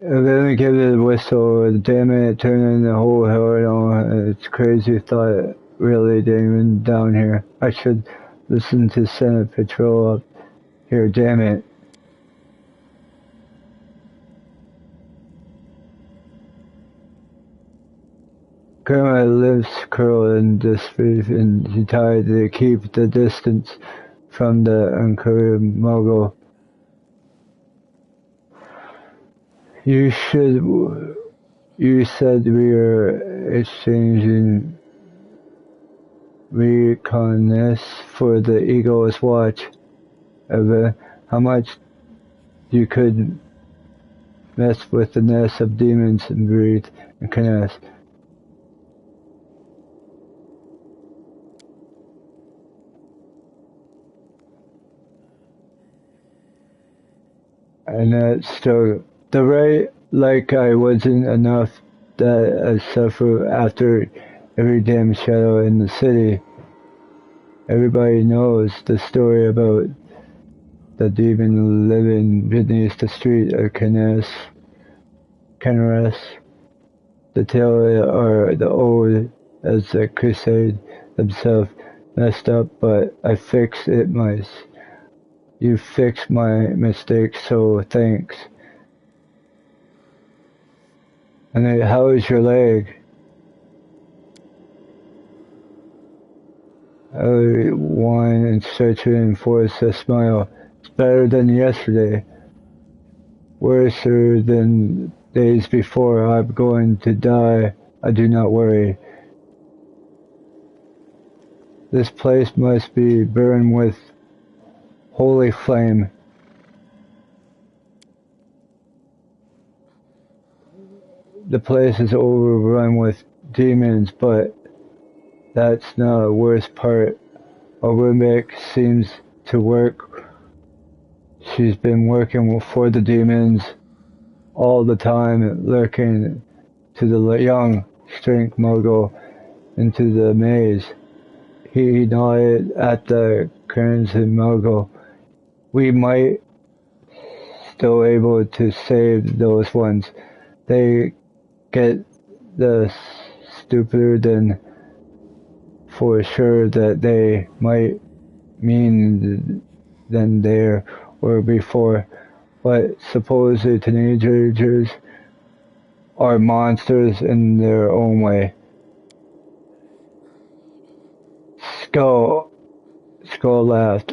And then we give it a whistle, damn it, turning the whole hell on. It's crazy thought, really, Damon, down here. I should listen to Senate Patrol up here, damn it. Grandma lips curled in disbelief, and she tried to keep the distance from the encouraged mogul. You said we are exchanging reconness for the Eagle's watch. Ever how much you could mess with the nest of demons and breathe Kenneth. And that's still the right, like I wasn't enough that I suffer after every damn shadow in the city. Everybody knows the story about the demon living beneath the street of Kennes. The tale or the old as the crusade themselves messed up, but I fixed it you fixed my mistake, so thanks. And then, how is your leg? I whine and stretch it and force a smile. It's better than yesterday. Worse than days before. I'm going to die. I do not worry. This place must be burned with holy flame. The place is overrun with demons, but that's not the worst part. Olympic seems to work. She's been working for the demons all the time, lurking to the young strength mogul into the maze. He nodded at the crimson mogul. We might still able to save those ones. They get the stupider than for sure that they might mean than there were before. But suppose the teenagers are monsters in their own way. Skull laughed,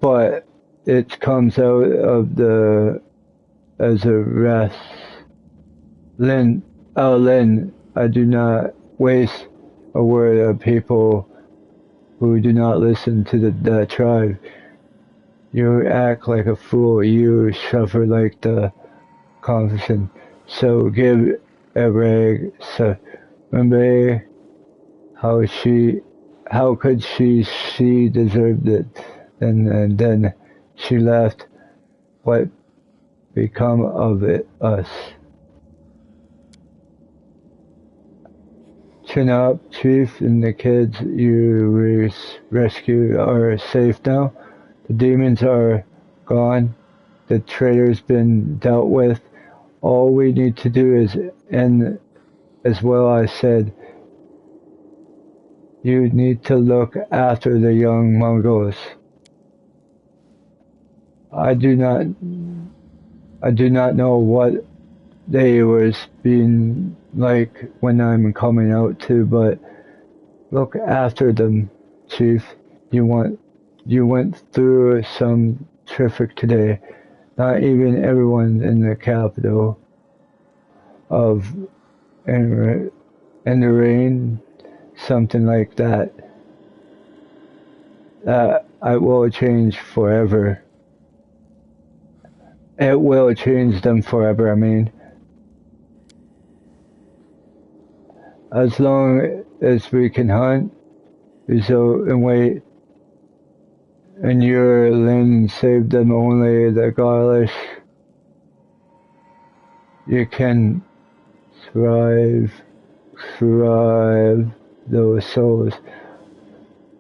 but it comes out of the as a rest. Lin, I do not waste a word of people who do not listen to the tribe. You act like a fool, you suffer like the confession. So give a rag, so remember how could she deserved it, and then she left. What become of us? Chin up, Chief, and the kids you rescued are safe now. The demons are gone. The traitor's been dealt with. All we need to do is end as well. I said, you need to look after the young Mongols. I do not know what they was being like when I'm coming out to, but look after them, Chief. You went through some traffic today. Not even everyone in the capital of in the rain, something like that. I will change forever. It will change them forever. I mean, as long as we can hunt, result, and wait, and your Lin saved them only the godless, you can thrive those souls.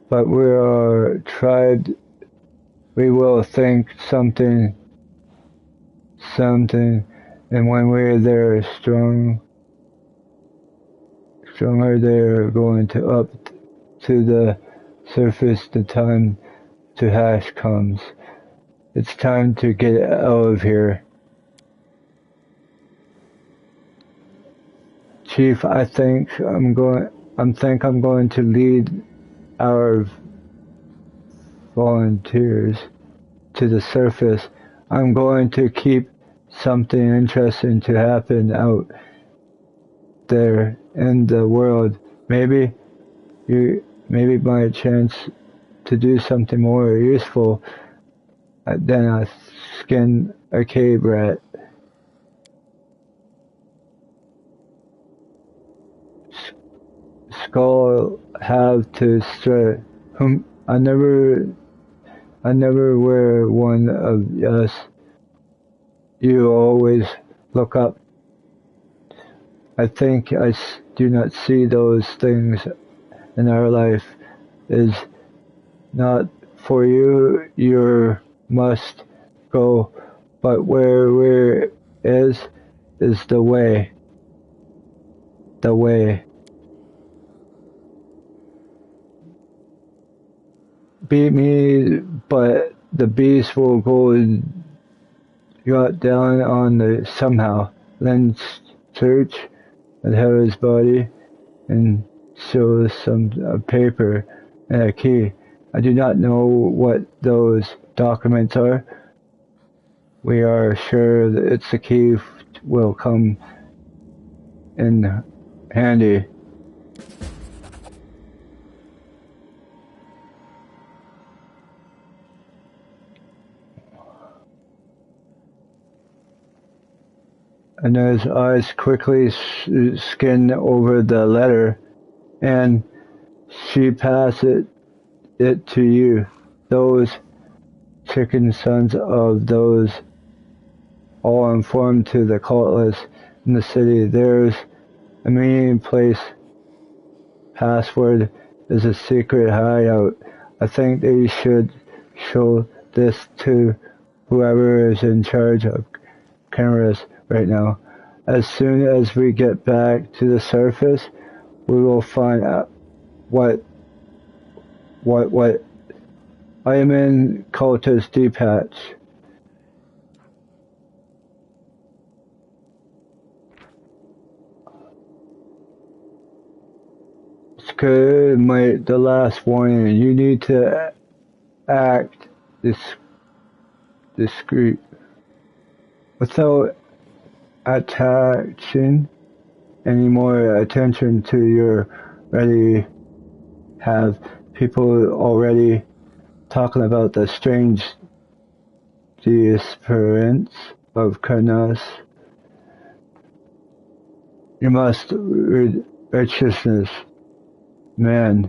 But we are tried, we will think something, and when we're there stronger they're going to up to the surface. The time to hash comes. It's time to get out of here. Chief, I think I'm going to lead our volunteers to the surface. I'm going to keep something interesting to happen out there in the world. Maybe my chance to do something more useful than a skin a cave rat. skull have to strut. I never were one of us. You always look up. I think I do not see those things in our life is not for you. You must go, but where is the way. The way. Beat me, but the beast will go down on the somehow. Then search and have his body and show some paper and a key. I do not know what those documents are. We are sure that it's the key will come in handy. And his eyes quickly skin over the letter, and she passes it to you. Those chicken sons of those all informed to the cultists in the city. There's a meeting place. Password is a secret hideout. I think they should show this to whoever is in charge of cameras right now. As soon as we get back to the surface, we will find out what I am in cultist detach. It's good, the last warning. You need to act discreet without attaching any more attention to your ready have people already talking about the strange disappearance of Karnas. You must righteousness, man,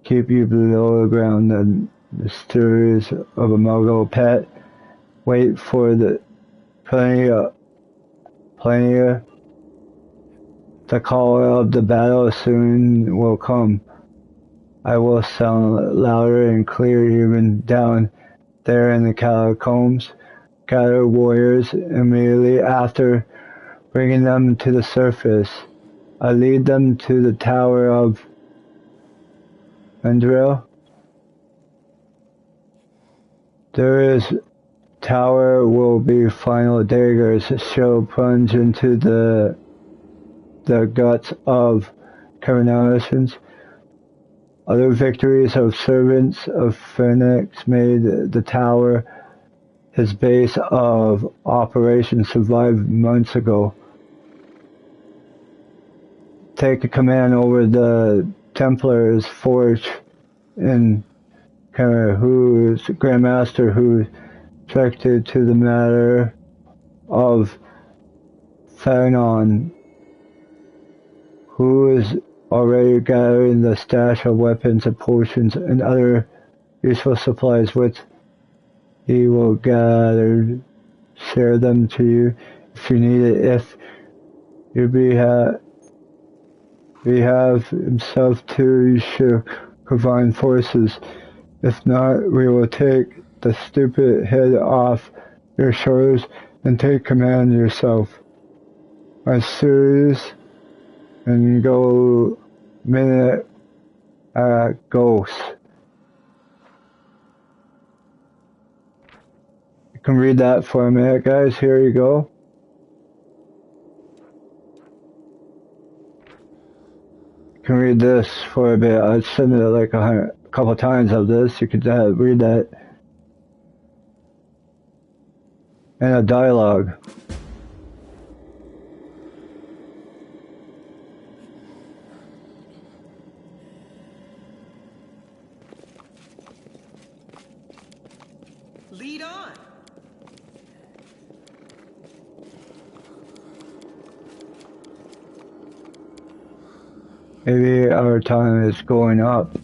keep you below the ground. The mysteries of a Muggle pet. Wait for the plenty. The call of the battle soon will come. I will sound louder and clear even down there in the catacombs. Gather warriors immediately after bringing them to the surface. I lead them to the tower of Vendrell. There is tower will be final daggers shall plunge into the guts of Carnations. Other victories of servants of Phoenix made the tower his base of operations survived months ago. Take a command over the Templars Forge in who's Grandmaster who directed to the matter of Fanon, who is already gathering the stash of weapons and potions and other useful supplies which he will gather, share them to you if you need it. If you have himself to should combine forces. If not, we will take the stupid head off your shoulders and take command yourself. I'm serious and go minute ghost. You can read that for a minute, guys. Here you go. You can read this for a bit. I'd send it like a couple times of this. You could read that. And a dialogue. Lead on. Maybe our time is going up.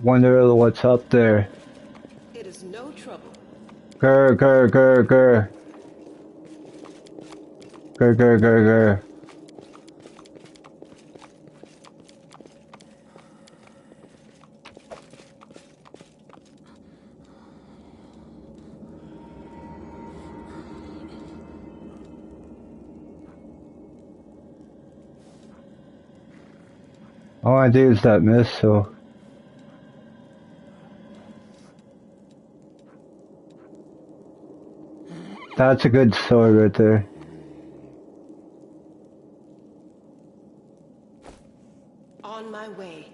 Wonder what's up there. It is no trouble. Grr, grr, grr, grr. Grr, grr, grr, grr. All I do is that miss, so. That's a good sword right there. On my way.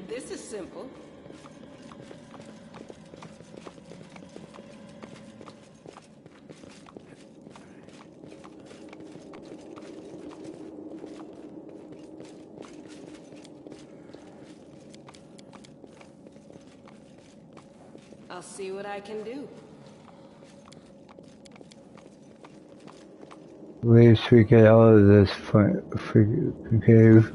This is simple. I'll see what I can do. At least we get out of this freaking cave.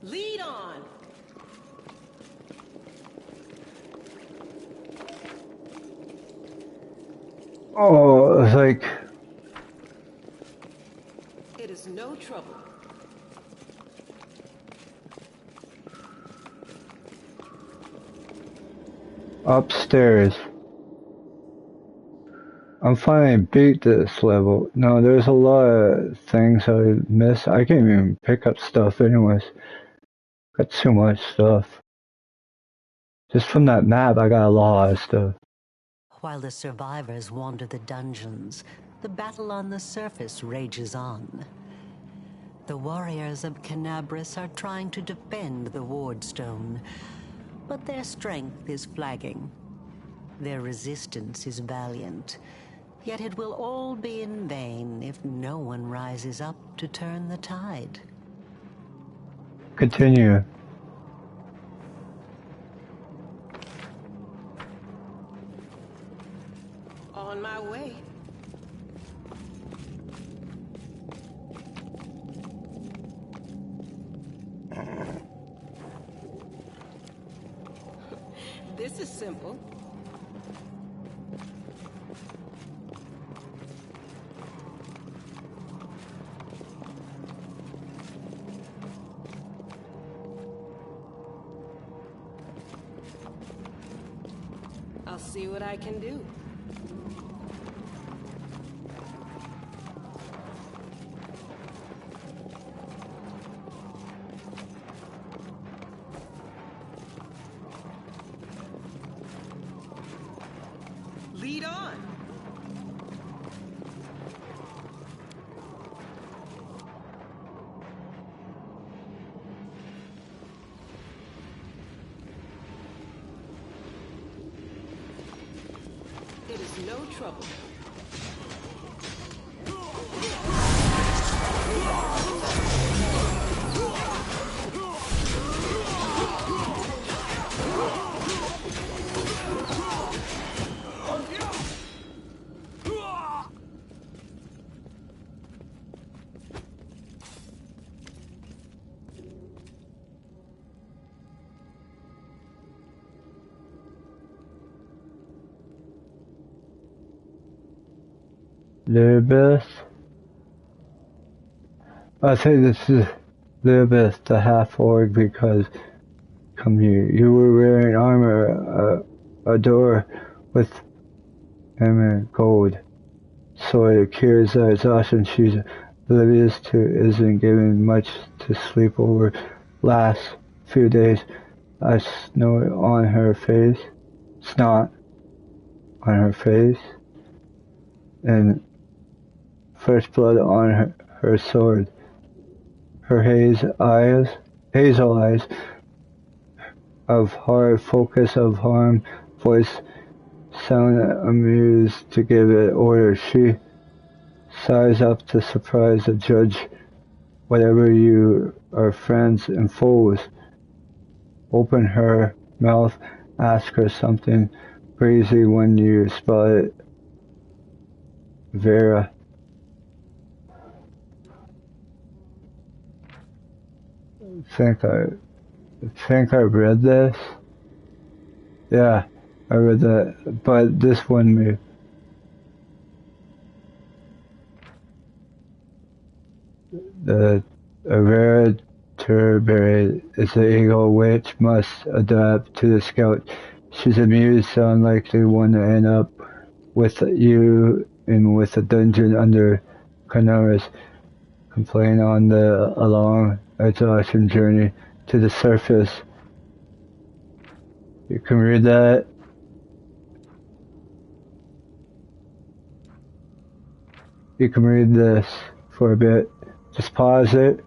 Lead on. Oh, it's like. It is no trouble. Upstairs. I'm finally beat this level. No, there's a lot of things I miss. I can't even pick up stuff anyways. Got too much stuff. Just from that map, I got a lot of stuff. While the survivors wander the dungeons, the battle on the surface rages on. The warriors of Canabras are trying to defend the Wardstone, but their strength is flagging. Their resistance is valiant, yet it will all be in vain if no one rises up to turn the tide. Continue. On my way. This is simple. I'll see what I can do. Lead on. It is no trouble. Lilibeth? I think this is Lilibeth, the half-orc, because come here. You were wearing armor, a door with emerald gold. So it cures exhaustion. She's oblivious to isn't given much to sleep over last few days. I snot on her face, and fresh blood on her sword. Her hazel eyes of hard focus of harm, voice sound amused to give it order. She size up to surprise the judge. Whatever you are, friends and foes. Open her mouth, ask her something crazy when you spot it. Vera. I think I read this. Yeah, I read that, but this one me. The Avera Turberry is the eagle which must adapt to the scout. She's amused so unlikely one to end up with you in with a dungeon under Canaris, complain on the long exhaustion journey to the surface. You can read that. You can read this for a bit. Just pause it.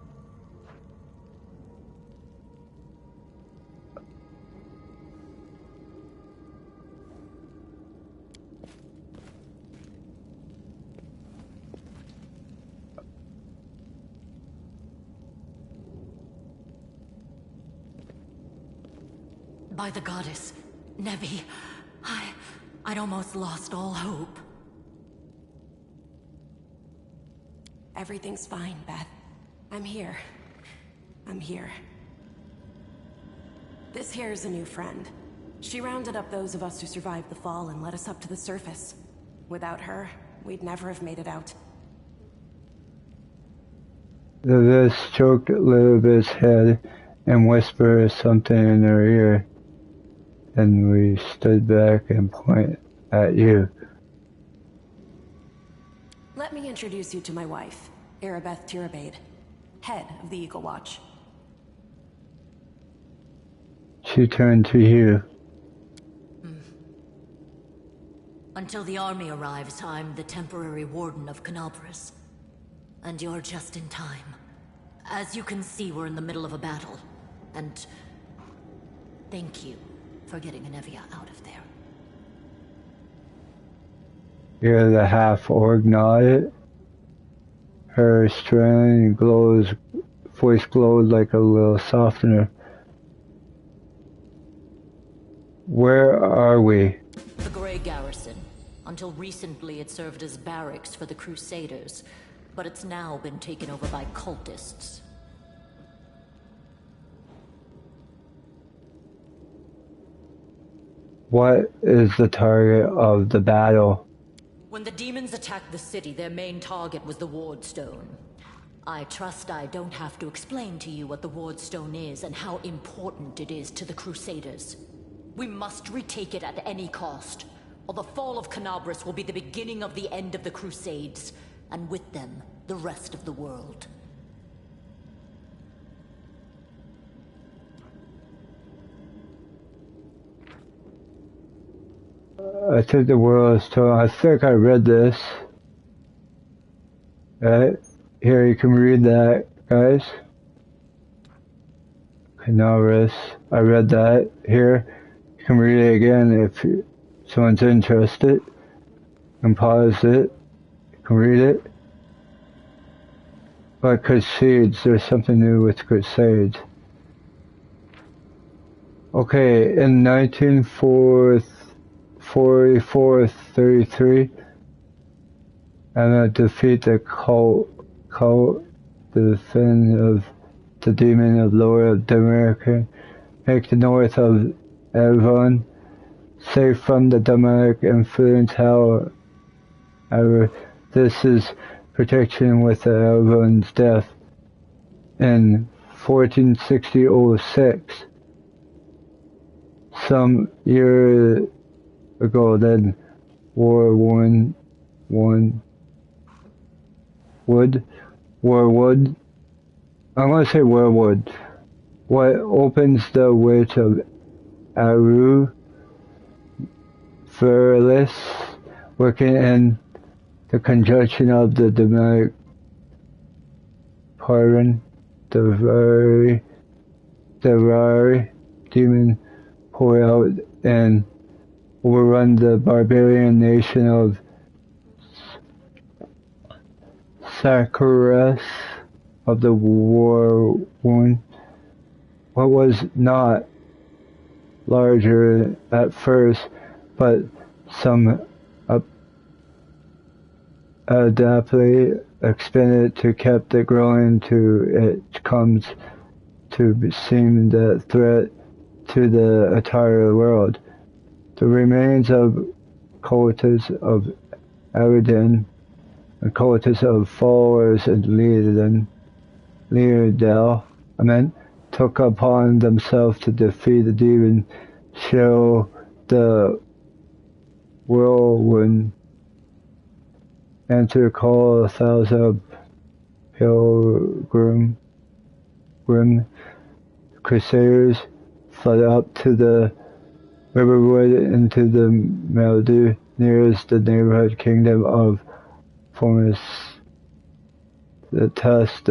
By the goddess, Nevi, I'd almost lost all hope. Everything's fine, Beth. I'm here. This here is a new friend. She rounded up those of us who survived the fall and led us up to the surface. Without her, we'd never have made it out. This stroked Elizabeth's head and whispered something in her ear. Then we stood back and pointed at you. Let me introduce you to my wife, Arabeth Tirabade, head of the Eagle Watch. She turned to you. Until the army arrives, I'm the temporary warden of Canabras. And you're just in time. As you can see, we're in the middle of a battle. And thank you for getting Anevia out of there. You're the half-orc nodded. Her strand voice glowed like a little softener. Where are we? The Grey Garrison. Until recently it served as barracks for the Crusaders, but it's now been taken over by cultists. What is the target of the battle? When the demons attacked the city, their main target was the Wardstone. I trust I don't have to explain to you what the Wardstone is and how important it is to the Crusaders. We must retake it at any cost, or the fall of Canabras will be the beginning of the end of the Crusades, and with them, the rest of the world. I think the world is torn. I think I read this. Right? Here, you can read that, guys. Canabras. I read that. Here, you can read it again if someone's interested. You can pause it. You can read it. But Crusades, there's something new with Crusades. Okay, in 1944-33, I'm gonna defeat the cult, the fin of the demon of Lower America, make the north of Avon safe from the demonic influence. However, this is protection with the Avon's death in 1460-06. Some year ago, then Warwood. I'm gonna say Warwood. What opens the witch of Aru Furlis, working in the conjunction of the demonic Paran, the Rari demon, pour out and overrun the barbarian nation of sacrifice of the war wound. What was not larger at first, but some adaptedly expanded to keep it growing to it comes to seem the threat to the entire world. The remains of cultists of Aridin and cultists of followers of Leerdale, took upon themselves to defeat the demon, show the whirlwind, and to call 1,000 pilgrim crusaders fled up to the riverwood into the Meldu nearest the neighborhood kingdom of Formus. The test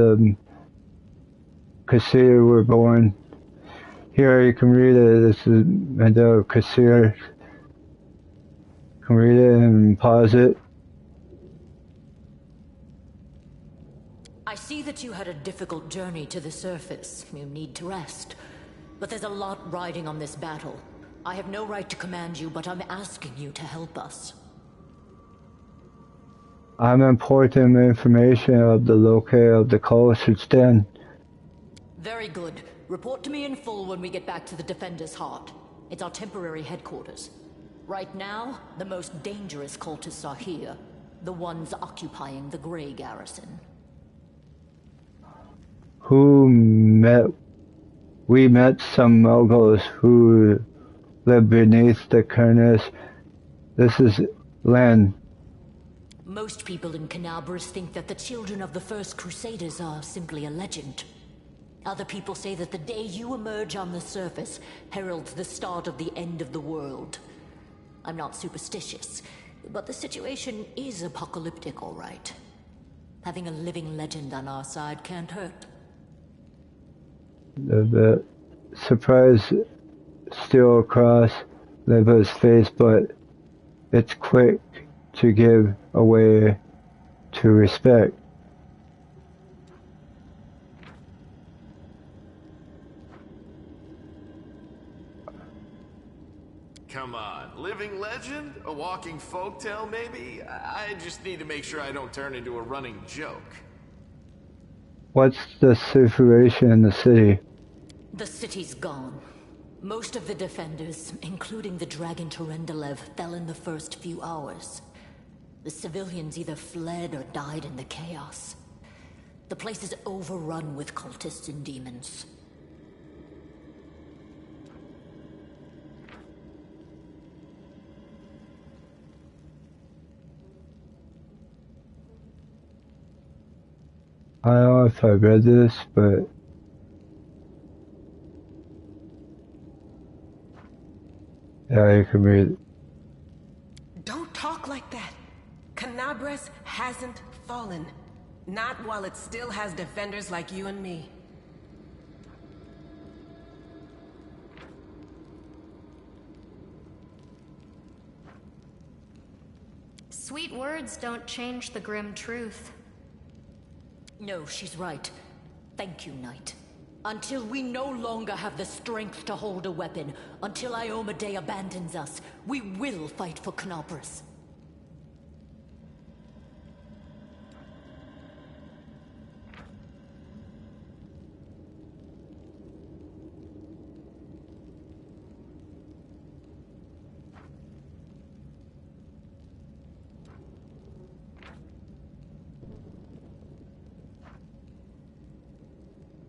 Crusader were born. Here you can read it. This is Mendel Crusader. You can read it and pause it. I see that you had a difficult journey to the surface. You need to rest. But there's a lot riding on this battle. I have no right to command you, but I'm asking you to help us. I'm important information of the locale of the cultist's den. Very good. Report to me in full when we get back to the Defender's Heart. It's our temporary headquarters. Right now, the most dangerous cultists are here. The ones occupying the Grey Garrison. We met some Muggles who live beneath the Cairns. This is Len. Most people in Canabras think that the children of the first Crusaders are simply a legend. Other people say that the day you emerge on the surface heralds the start of the end of the world. I'm not superstitious, but the situation is apocalyptic, all right. Having a living legend on our side can't hurt. The surprise still across Leva's face, but it's quick to give away to respect. Come on, living legend? A walking folktale, maybe? I just need to make sure I don't turn into a running joke. What's the situation in the city? The city's gone. Most of the defenders, including the Dragon Terendelev, fell in the first few hours. The civilians either fled or died in the chaos. The place is overrun with cultists and demons. I don't know if I read this, but yeah, you can read it. Don't talk like that. Canabras hasn't fallen. Not while it still has defenders like you and me. Sweet words don't change the grim truth. No, she's right. Thank you, Knight. Until we no longer have the strength to hold a weapon, until Iomedae abandons us, we will fight for Canabras.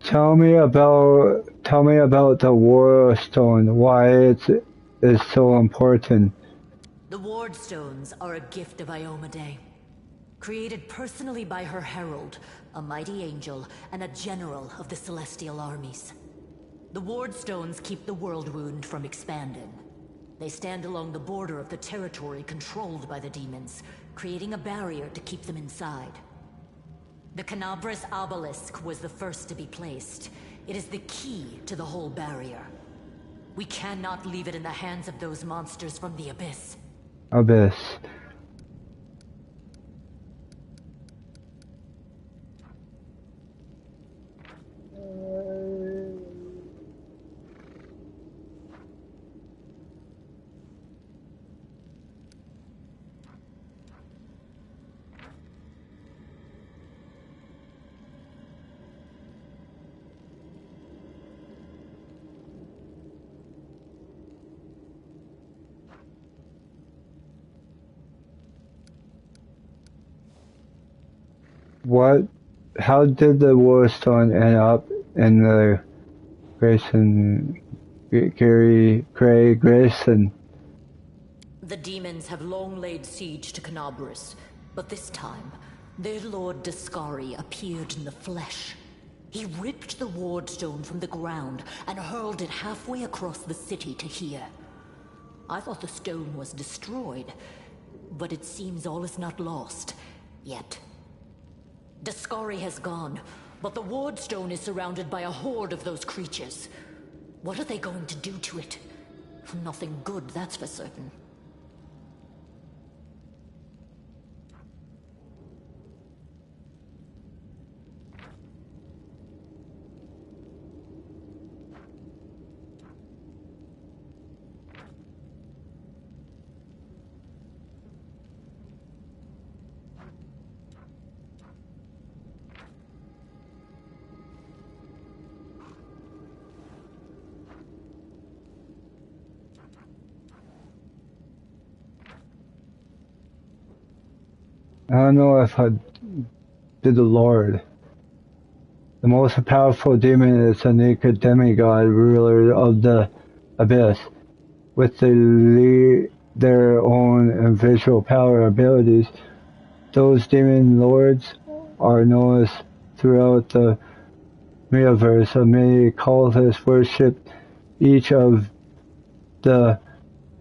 Tell me about the War Stone. Why it is so important. The Ward Stones are a gift of Iomedae. Created personally by her herald, a mighty angel, and a general of the Celestial armies. The Ward Stones keep the World Wound from expanding. They stand along the border of the territory controlled by the demons, creating a barrier to keep them inside. The Canabras Obelisk was the first to be placed. It is the key to the whole barrier. We cannot leave it in the hands of those monsters from the Abyss. Abyss. What? How did the Warstone end up in the Grayson? The demons have long laid siege to Canabris, but this time, their lord Dascari appeared in the flesh. He ripped the Wardstone from the ground and hurled it halfway across the city to here. I thought the stone was destroyed, but it seems all is not lost, yet. Dascari has gone, but the Wardstone is surrounded by a horde of those creatures. What are they going to do to it? Nothing good, that's for certain. I don't know if I did the Lord. The most powerful demon is a naked demigod, ruler of the abyss, with their own visual power abilities. Those demon lords are known throughout the Miiverse. Many cultists worship each of the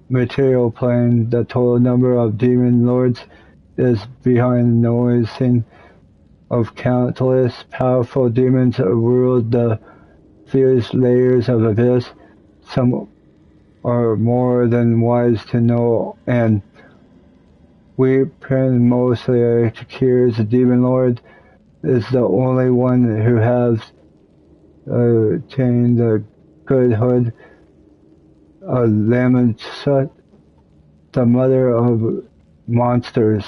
material plane. The total number of demon lords is behind the noising of countless powerful demons that rule the fierce layers of abyss. Some are more than wise to know, and we mostly Curious, the demon lord, is the only one who has attained the goodhood of Lamachut, the mother of monsters.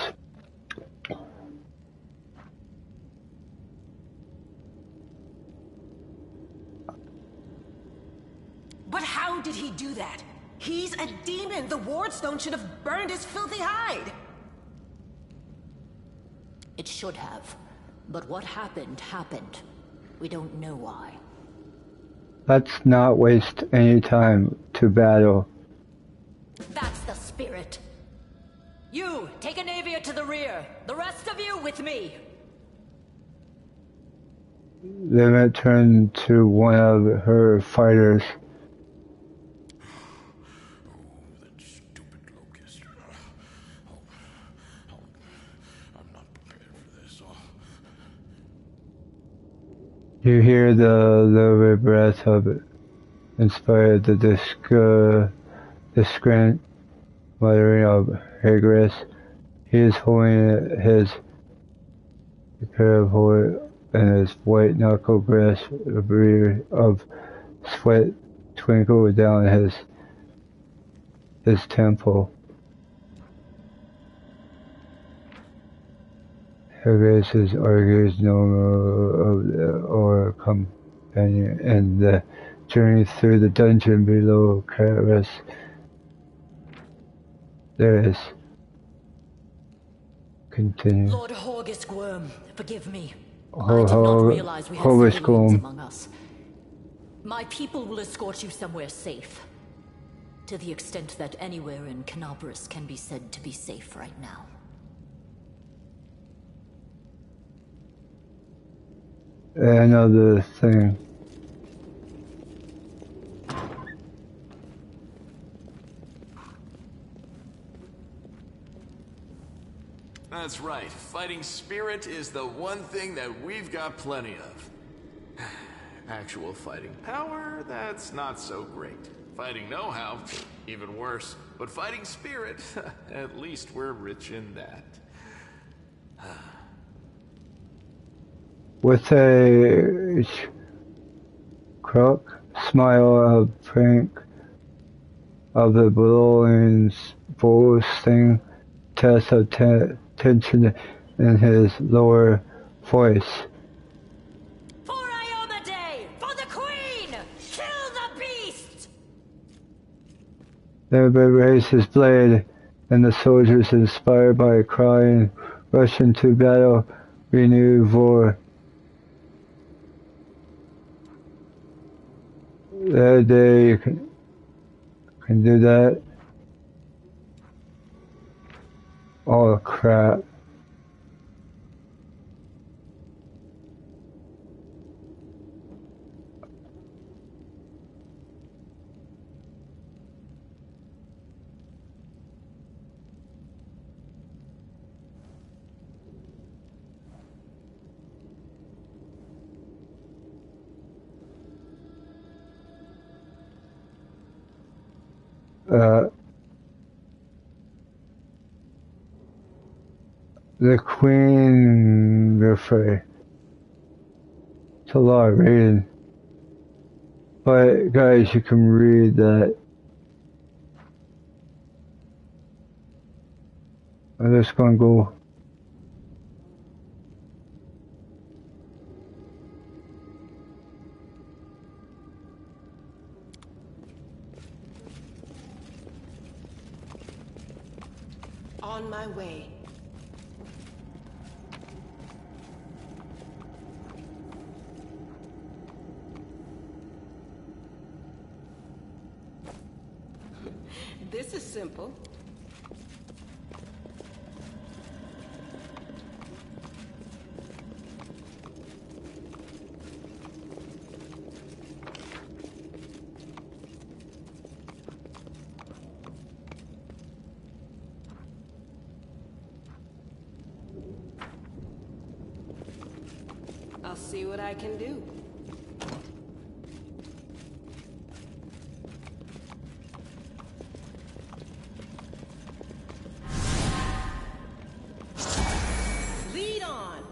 But how did he do that? He's a demon! The Wardstone should have burned his filthy hide! It should have. But what happened, happened. We don't know why. Let's not waste any time to battle. That's the spirit. You, take Anavia to the rear. The rest of you with me. Limit turned to one of her fighters. That stupid locust. I'm not prepared for this. You hear the lower breath of it, inspired the discreet muttering of Hagris. He is holding his pair of horse and his white knuckle grasp, a breeze of sweat twinkled down his temple. Hagris argues no more or companion, and the journey through the dungeon below Karis. There is. Continue. Lord Horgisgworm, forgive me. I did not realize we had civilians among us. My people will escort you somewhere safe. To the extent that anywhere in Canabris can be said to be safe right now. Another thing. That's right. Fighting spirit is the one thing that we've got plenty of. Actual fighting power, that's not so great. Fighting know-how, even worse. But fighting spirit, at least we're rich in that. With a crook smile of prank of the blowing boasting test of tension in his lower voice. For Iomedae! For the Queen! Kill the beast! Then raised his blade, and the soldiers, inspired by a cry, rushed into battle renew for that day. You can do that. Oh crap. The Queen Buffet. It's a lot of reading. But guys, you can read that. I'm just gonna go. On my way. This is simple. I'll see what I can do. Lead on!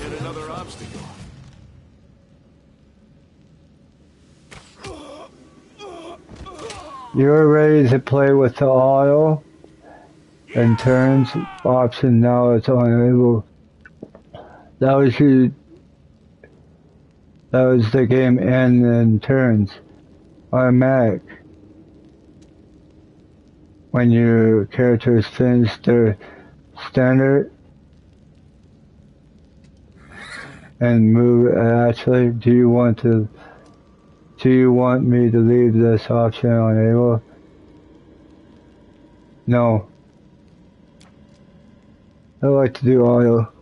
Yet another obstacle. You're ready to play with the auto and turns option. Now it's unable. That was the game end and turns. Automatic. When your characters finish their standard and move actually, do you want me to leave this option unable? No. I like to do auto.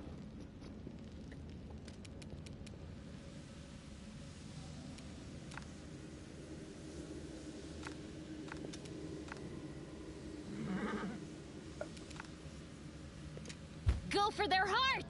Go for their hearts!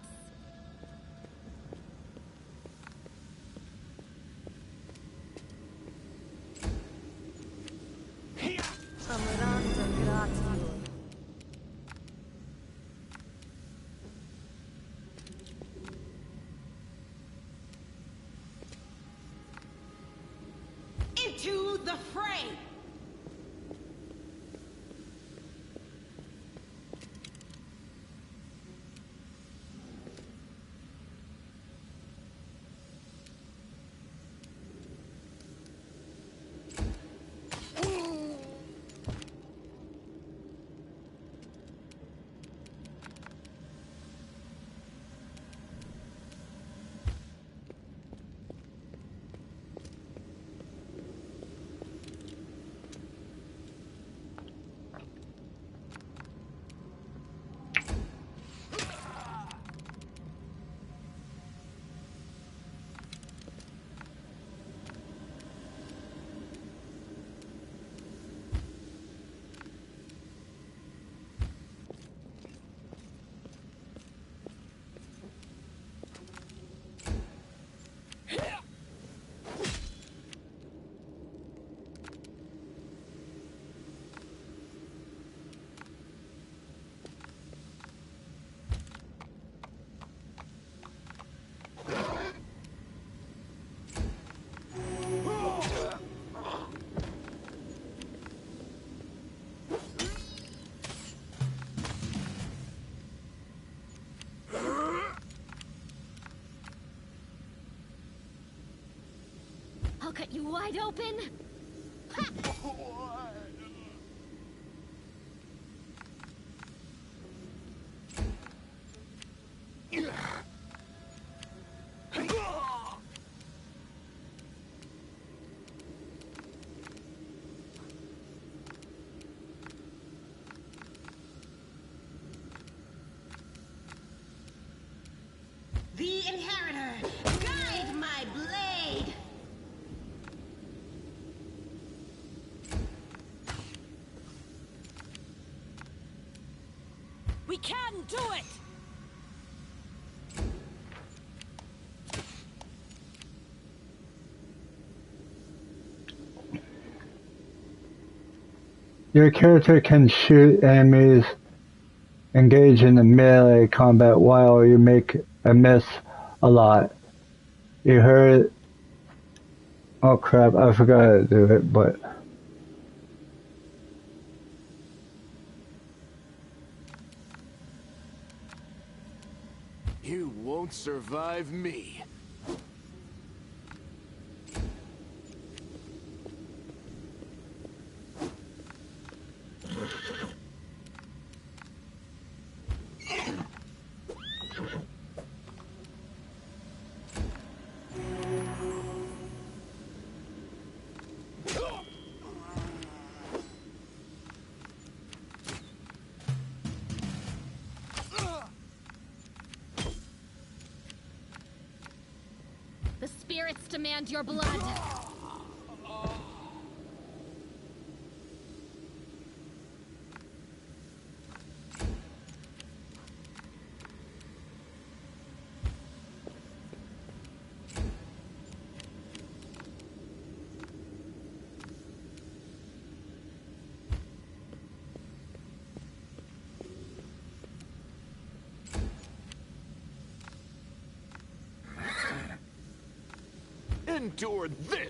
Into the fray! cut you wide open. Ha! The Inheritor, guide my blade! We can do it! Your character can shoot enemies, engage in the melee combat while you make a miss a lot. You heard... Oh crap, I forgot to do it, but... You won't survive me. The spirits demand your blood. Endure this!